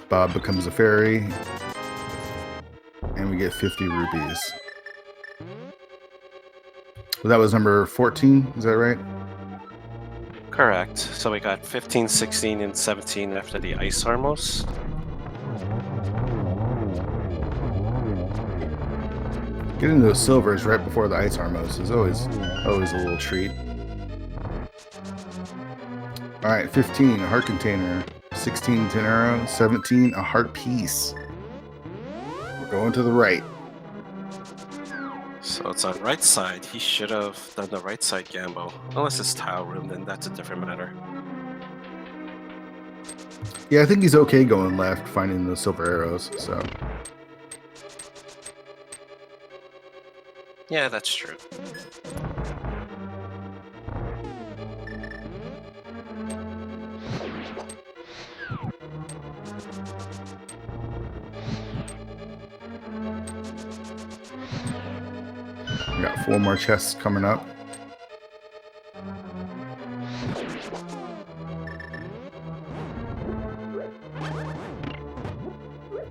Bob becomes a fairy, and we get 50 rupees. Well, that was number 14. Is that right? Correct. So we got 15, 16, and 17 after the Ice Armos. Getting those silvers right before the ice armos is always a little treat. All right, 15, a heart container. 16, 10 arrow. 17, a heart piece. We're going to the right. So it's on right side. He should have done the right side gamble. Unless it's Tower Room, then that's a different matter. Yeah, I think he's okay going left, finding those silver arrows, so. Yeah, that's true. We got 4 more chests coming up.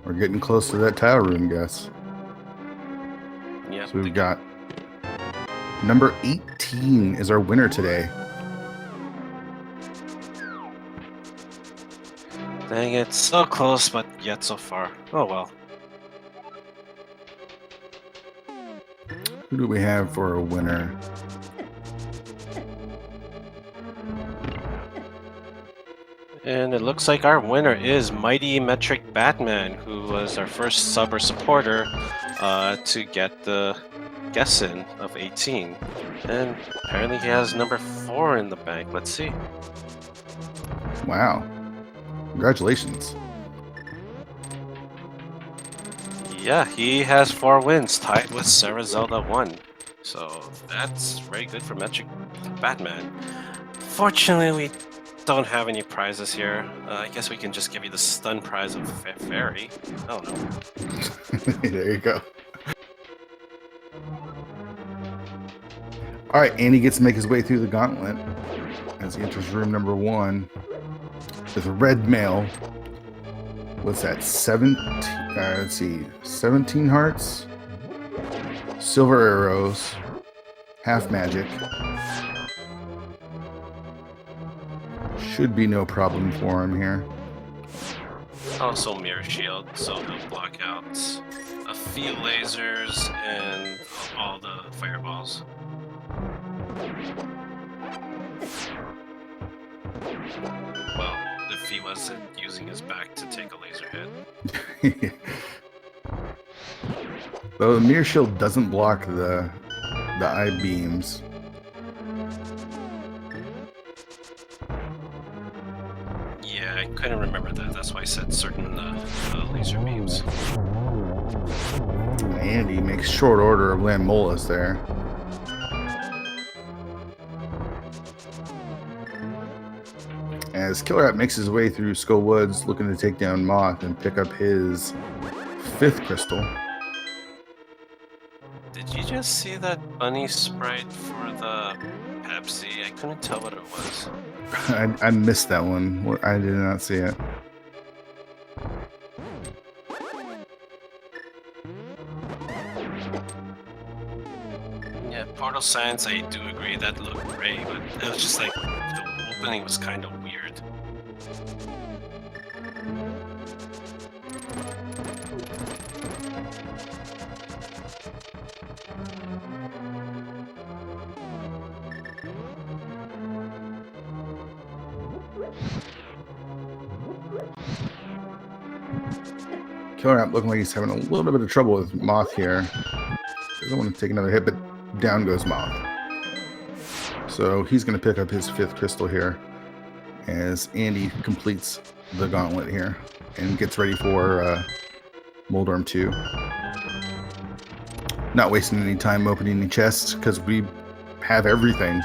We're getting close to that tower room, guess. Yeah. So we've got number 18 is our winner today. Dang it, so close, but yet so far. Oh well. Who do we have for a winner? And it looks like our winner is Mighty Metric Batman, who was our first sub or supporter to get the guess-in of 18. And apparently he has number 4 in the bank. Let's see. Wow. Congratulations. Yeah, he has 4 wins, tied with Sarah Zelda 1. So that's very good for Metric Batman. Fortunately, we don't have any prizes here. I guess we can just give you the stun prize of Fairy. Oh no. There you go. All right, Andy gets to make his way through the gauntlet as he enters room number 1 with a red mail. What's that? 17. Let's see. 17 hearts, silver arrows, half magic. Should be no problem for him here. Also Mirror Shield, so he'll block out a few lasers and all the fireballs. Well, the few he wasn't using his back to take a laser hit. Though the mirror shield doesn't block the eye beams. Yeah, I couldn't remember that. That's why I said certain laser beams. And he makes short order of Lammolas there. As KillerApp makes his way through Skull Woods, looking to take down Moth and pick up his 5th crystal. Did you just see that bunny sprite for the Pepsi? I couldn't tell what it was. I missed that one. I did not see it. Yeah, Portal Science, I do agree, that looked great, but it was just like, the opening was kind of weird. KillerApp looking like he's having a little bit of trouble with Moth here. Doesn't want to take another hit, but down goes Moth. So he's going to pick up his 5th crystal here as Andy completes the gauntlet here and gets ready for Moldorm 2. Not wasting any time opening the chests because we have everything.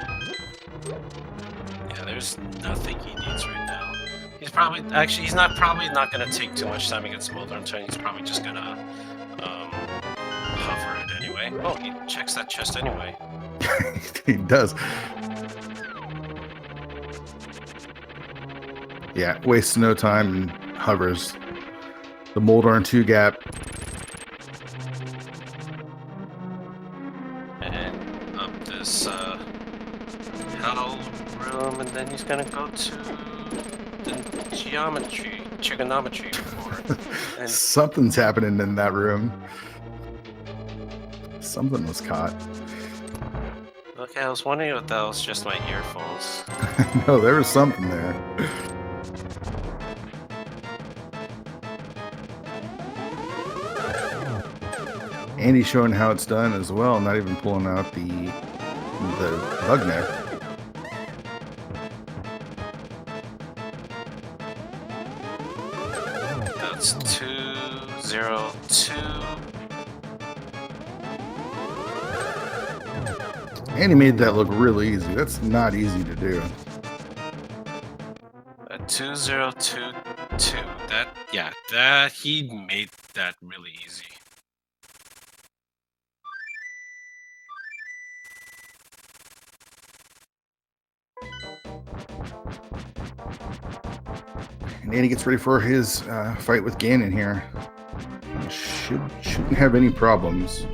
Yeah, there's nothing he needs right now. He's probably, actually, he's probably not going to take too much time against Moldorm 2. He's probably just going to hover it anyway. Oh, he checks that chest anyway. He does. Yeah, wastes no time and hovers. The Moldorm 2 gap. And up this hell room, and then he's gonna go to the trigonometry floor. And something's happening in that room. Something was caught. okay, I was wondering if that was just my earphones. No, there was something there. Andy's showing how it's done as well, not even pulling out the bug neck. That's 202. Andy made that look really easy. That's not easy to do. 2022. That he made that really easy. And Andy gets ready for his fight with Ganon here. Shouldn't have any problems.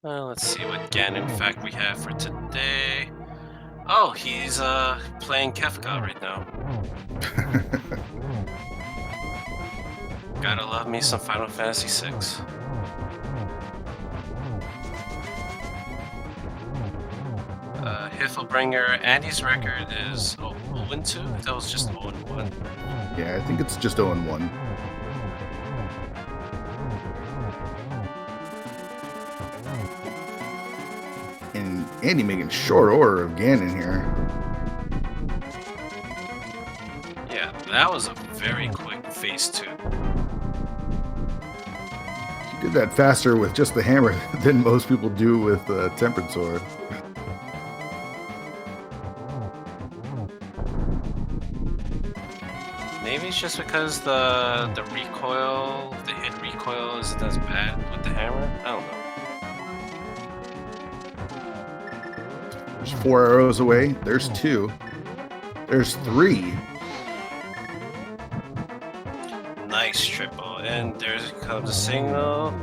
Well, let's see what Ganon fact we have for today. Oh, he's playing Kefka right now. Gotta love me some Final Fantasy VI. Hiffelbringer, Andy's record is 0-2? That was just 0-1. Yeah, I think it's just 0-1. And Andy making short order of Ganon here. Yeah, that was a very quick phase 2. He did that faster with just the hammer than most people do with the Tempered Sword. Maybe it's just because the recoil, the hit recoil isn't as bad with the hammer? I don't know. There's 4 arrows away. There's 2. There's 3. Nice triple. And there comes a signal.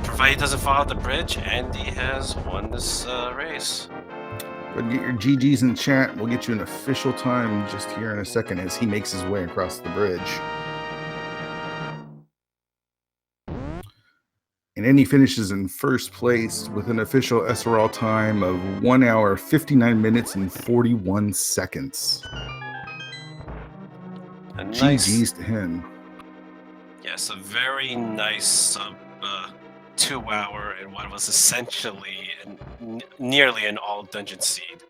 Provided he doesn't fall off the bridge, Andy has won this race. But get your GGs in chat. We'll get you an official time just here in a second as he makes his way across the bridge. And Andy finishes in first place with an official SRL time of 1 hour, 59 minutes, and 41 seconds. A nice, GG's to him. yes, a very nice sub 2 hour and what was essentially nearly an all dungeon seed.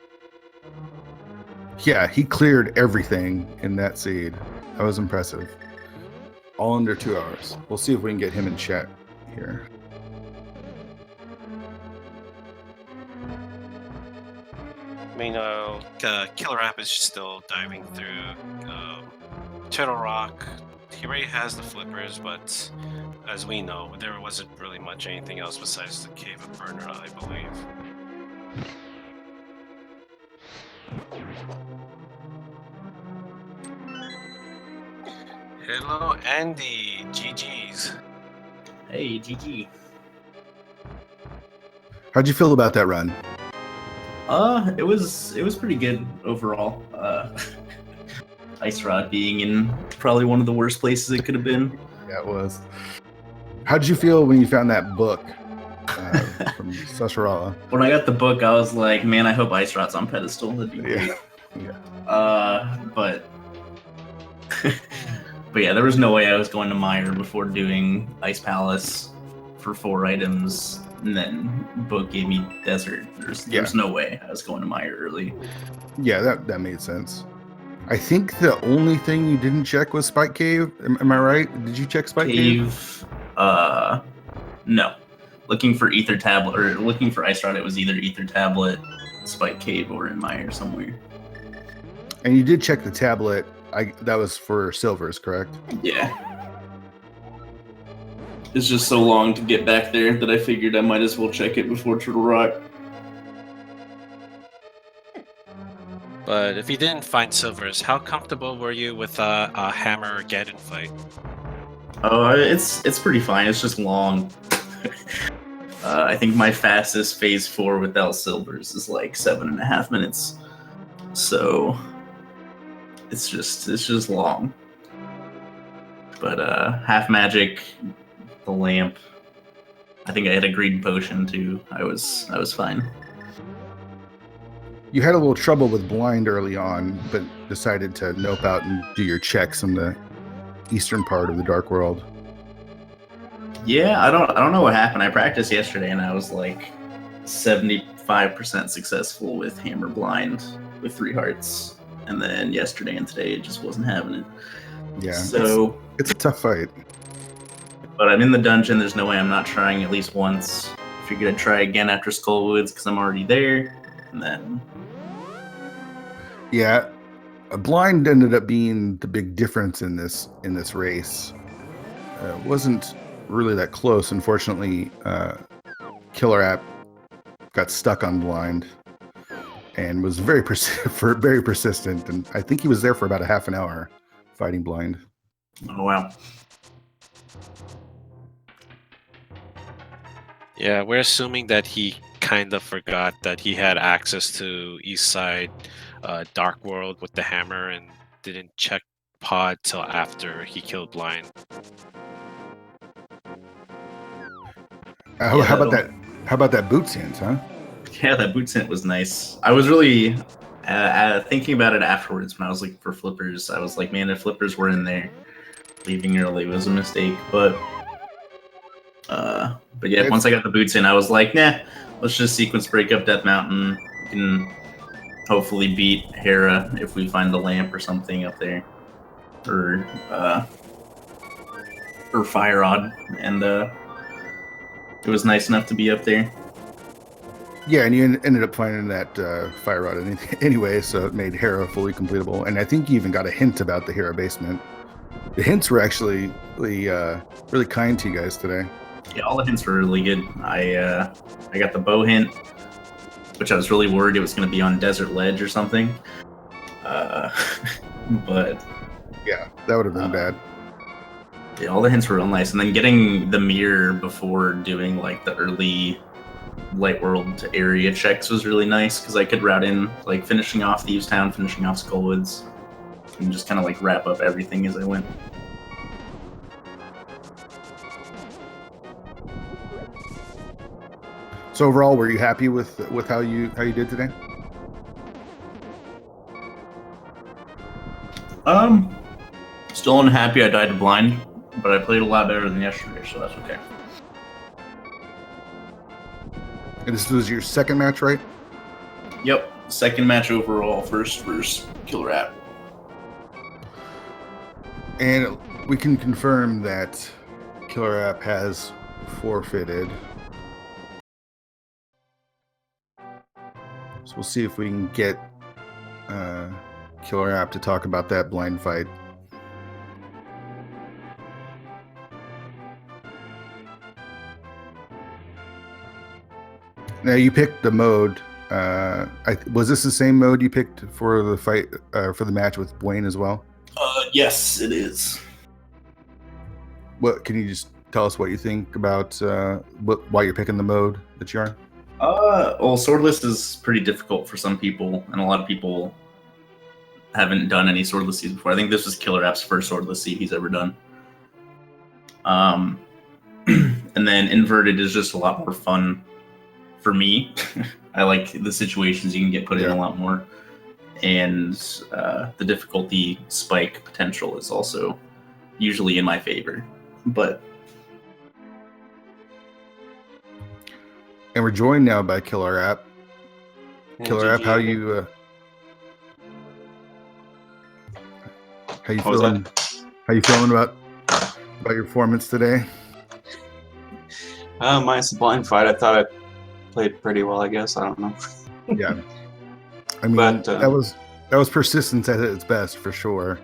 Yeah, he cleared everything in that seed. That was impressive. All under 2 hours. We'll see if we can get him in chat here. Meanwhile, KillerApp is still diving through Turtle Rock. He already has the flippers, but as we know, there wasn't really much anything else besides the Cave of Burner, I believe. Hello, Andy. GG's. Hey, GG. How'd you feel about that run? It was pretty good overall. Ice Rod being in probably one of the worst places it could have been. Yeah, it was. How'd you feel when you found that book from Sasharala? When I got the book, I was like, man, I hope Ice Rod's on pedestal. That'd be great. Yeah. But but yeah, there was no way I was going to Mire before doing Ice Palace for 4 items, and then book gave me Desert. There's no way I was going to Mire early. Yeah, that made sense. I think the only thing you didn't check was Spike Cave. Am I right? Did you check Spike Cave? No. Looking for Ether Tablet, or looking for Ice Rod, it was either Ether Tablet, Spike Cave, or in Mire somewhere. And you did check the tablet. That was for silvers, correct? Yeah. It's just so long to get back there that I figured I might as well check it before Turtle Rock. But if you didn't find silvers, how comfortable were you with a Hammer Gaddon fight? Oh, it's pretty fine. It's just long. I think my fastest phase 4 without silvers is like 7.5 minutes. So it's just long. But half magic, the lamp. I think I had a green potion too. I was fine. You had a little trouble with blind early on, but decided to nope out and do your checks in the eastern part of the Dark World. Yeah, I don't know what happened. I practiced yesterday and I was like 75% successful with Hammer Blind with 3 hearts. And then yesterday and today it just wasn't having it. Yeah. So it's a tough fight. But I'm in the dungeon, there's no way I'm not trying at least once. Figured I'd try again after Skullwoods because I'm already there. And then yeah, blind ended up being the big difference in this race. It wasn't really that close. Unfortunately, KillerApp got stuck on blind and was very persistent. And I think he was there for about a half an hour fighting blind. Oh wow. Yeah, we're assuming that he kind of forgot that he had access to East Side Dark World with the hammer and didn't check pod till after he killed blind. How about that? How about that boot sense, huh? Yeah, that boot scent was nice. I was really thinking about it afterwards when I was looking for flippers. I was like, man, if flippers were in there, leaving early was a mistake. But yeah, once I got the boots in, I was like, nah, let's just sequence break up Death Mountain. We can hopefully beat Hera if we find the lamp or something up there, or Fire Rod, and it was nice enough to be up there. Yeah, and you ended up finding that Fire Rod anyway, so it made Hera fully completable. And I think you even got a hint about the Hera basement. The hints were actually really kind to you guys today. Yeah, all the hints were really good. I got the bow hint, which I was really worried it was going to be on Desert Ledge or something. But yeah, that would have been bad. Yeah, all the hints were real nice, and then getting the mirror before doing like the early Light World area checks was really nice because I could route in like finishing off Thieves Town, finishing off Skullwoods, and just kind of like wrap up everything as I went. So overall, were you happy with how you did today? Still unhappy I died to blind, but I played a lot better than yesterday, so that's okay. And this was your second match, right? Yep, second match overall, first versus KillerApp. And we can confirm that KillerApp has forfeited. So we'll see if we can get KillerApp to talk about that blind fight. Now you picked the mode. Was this the same mode you picked for the fight for the match with Wayne as well? Yes, it is. What can you just tell us what you think about why you're picking the mode that you're on? Well, Swordless is pretty difficult for some people, and a lot of people haven't done any Swordless seeds before. I think this was KillerApp's first Swordless seed he's ever done. And then Inverted is just a lot more fun for me. I like the situations you can get put in a lot more. And the difficulty spike potential is also usually in my favor. But and we're joined now by KillerApp. KillerApp, how you feeling? How you feeling about your performance today? Minus the blind fight, I thought I played pretty well. I guess I don't know. Yeah, I mean But, that was persistence at its best for sure.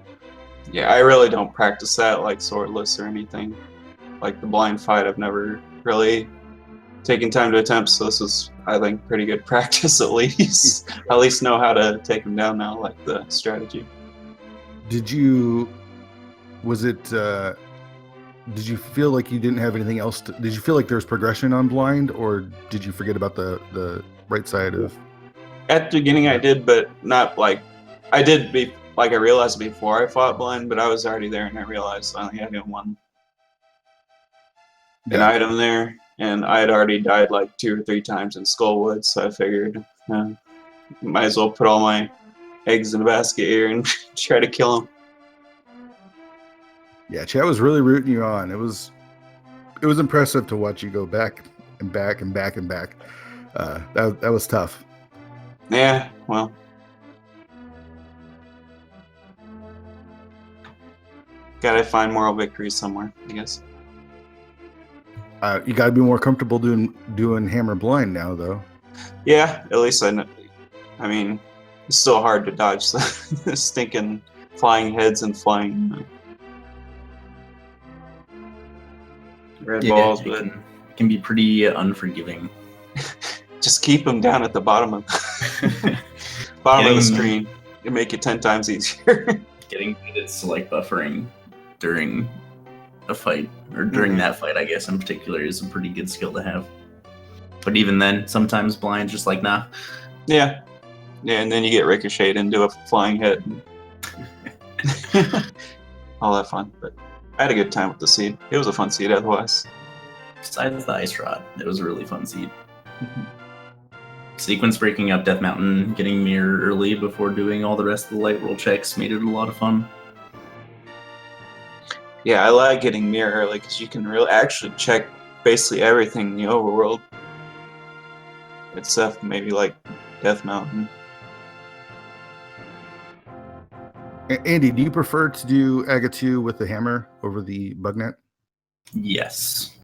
Yeah, I really don't practice that like Swordless or anything. Like the blind fight, I've never really taken time to attempt. So this is, I think, pretty good practice at least. At least know how to take him down now, like the strategy. Did you feel like you didn't have anything else did you feel like there was progression on blind, or did you forget about the right side of? At the beginning I did, but not like I did I realized before I fought blind, but I was already there and I realized I only had one an item there, and I had already died like 2 or 3 times in Skullwood, so I figured might as well put all my eggs in a basket here and try to kill him. Yeah, Chad was really rooting you on. It was impressive to watch you go back and back and back and back. That was tough. Yeah, well, gotta find moral victories somewhere, I guess. You gotta be more comfortable doing hammer blind now, though. Yeah, at least I know. I mean, it's still hard to dodge the stinking flying heads and flying red balls, but it can be pretty unforgiving. Just keep them down at the bottom of the screen and make it 10 times easier. Getting good at select buffering during a fight, or during that fight, I guess in particular, is a pretty good skill to have. But even then, sometimes blind's just like, nah. Yeah, and then you get ricocheted into a flying head. All that fun, but I had a good time with the seed. It was a fun seed otherwise. Besides the ice rod, it was a really fun seed. Sequence breaking up Death Mountain, getting mirror early before doing all the rest of the light roll checks made it a lot of fun. Yeah, I like getting mirror early because you can really actually check basically everything in the overworld. Except maybe like Death Mountain. Andy, do you prefer to do Aga 2 with the hammer over the bugnet? Yes.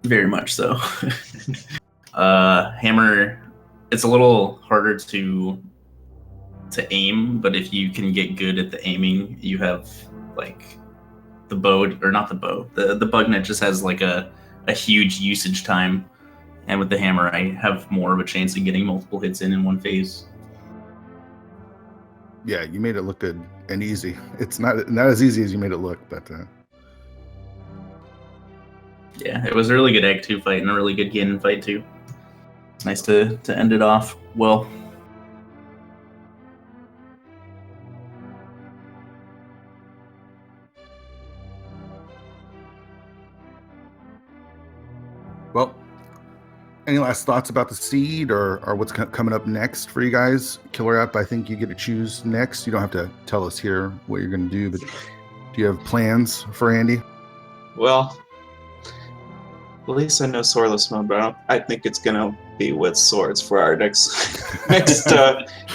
Very much so. Hammer, it's a little harder to aim, but if you can get good at the aiming, you have like the bow, or not the bow, the bugnet just has like a huge usage time, and with the hammer I have more of a chance of getting multiple hits in one phase. Yeah, you made it look good and easy. It's not as easy as you made it look, but yeah, it was a really good Egg 2 fight and a really good Ganon fight too. It's nice to end it off well. Well, any last thoughts about the seed or what's coming up next for you guys? Killer App, I think you get to choose next. You don't have to tell us here what you're going to do, but do you have plans for Andy? Well, at least I know swordless mode, but I think it's gonna be with swords for our next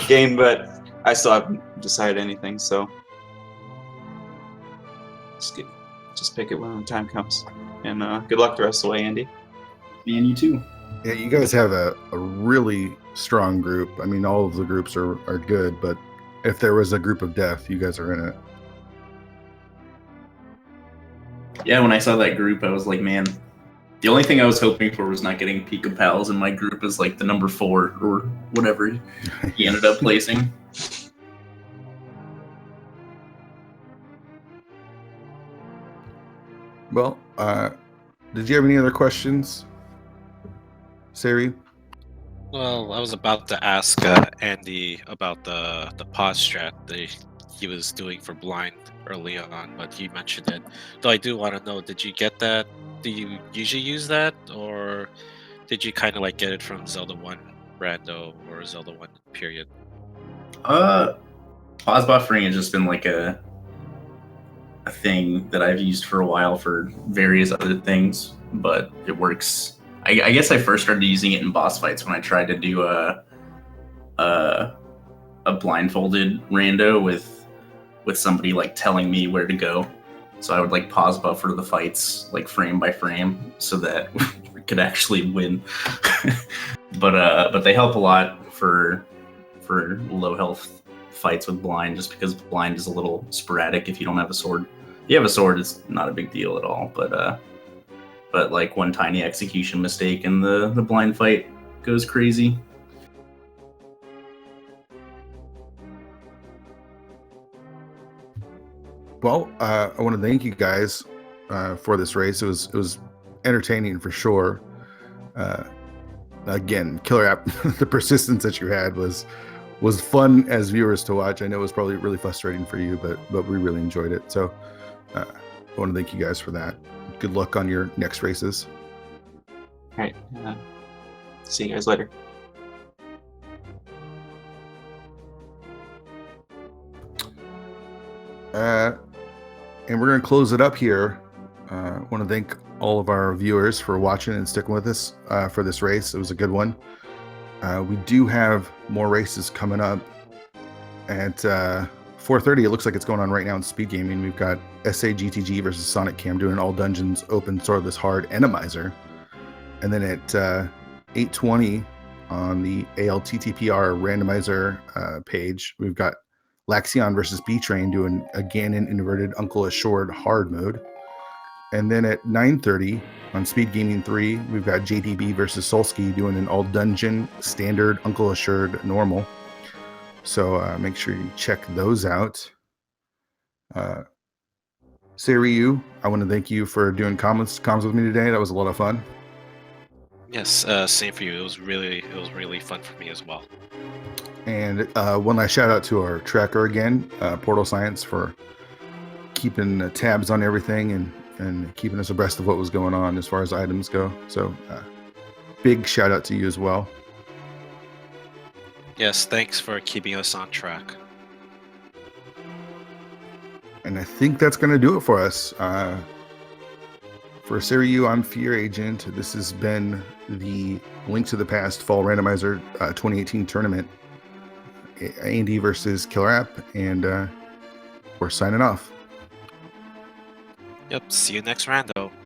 game. But I still haven't decided anything, so just pick it when the time comes. And good luck the rest of the way, Andy. Me and you too. Yeah, you guys have a really strong group. I mean, all of the groups are good, but if there was a group of death, you guys are in it. Yeah, when I saw that group, I was like, man, the only thing I was hoping for was not getting Pika Pals in my group as like the number 4 or whatever he ended up placing. Well, did you have any other questions, Sari? Well, I was about to ask Andy about the pod strat that he was doing for blind early on, but he mentioned it. Though I do want to know, did you get that? Do you usually use that, or did you kind of like get it from Zelda 1 Rando or Zelda 1 period? Pause buffering has just been like a thing that I've used for a while for various other things, but it works. I guess I first started using it in boss fights when I tried to do a blindfolded rando with somebody like telling me where to go. So I would like pause buffer the fights like frame by frame so that we could actually win. But they help a lot for low health fights with blind, just because blind is a little sporadic if you don't have a sword. If you have a sword, it's not a big deal at all, but like one tiny execution mistake and the blind fight goes crazy. Well, I want to thank you guys for this race. It was entertaining for sure. Again, Killer App, the persistence that you had was fun as viewers to watch. I know it was probably really frustrating for you, but we really enjoyed it. So I want to thank you guys for that. Good luck on your next races. All right. See you guys later. And we're going to close it up here. I want to thank all of our viewers for watching and sticking with us for this race. It was a good one. We do have more races coming up at 4:30. It looks like it's going on right now in Speed Gaming. We've got SAGTG versus Sonic Cam doing all dungeons, open, swordless, hard, Randomizer. And then at 8:20 on the ALTTPR randomizer page, we've got Laxion versus B-Train doing a Ganon inverted Uncle Assured hard mode. And then at 9:30 on Speed Gaming 3, we've got JDB versus Solsky doing an all dungeon standard Uncle Assured normal. So make sure you check those out. Sariu, I want to thank you for doing comms with me today. That was a lot of fun. Yes, same for you. It was really fun for me as well. And one last shout out to our tracker again, Portal Science, for keeping tabs on everything and keeping us abreast of what was going on as far as items go. So big shout out to you as well. Yes, thanks for keeping us on track. And I think that's going to do it for us. For Sariu, I'm Fear Agent. This has been the Link to the Past Fall Randomizer 2018 tournament. Andy versus Killer App, and we're signing off. Yep, see you next round.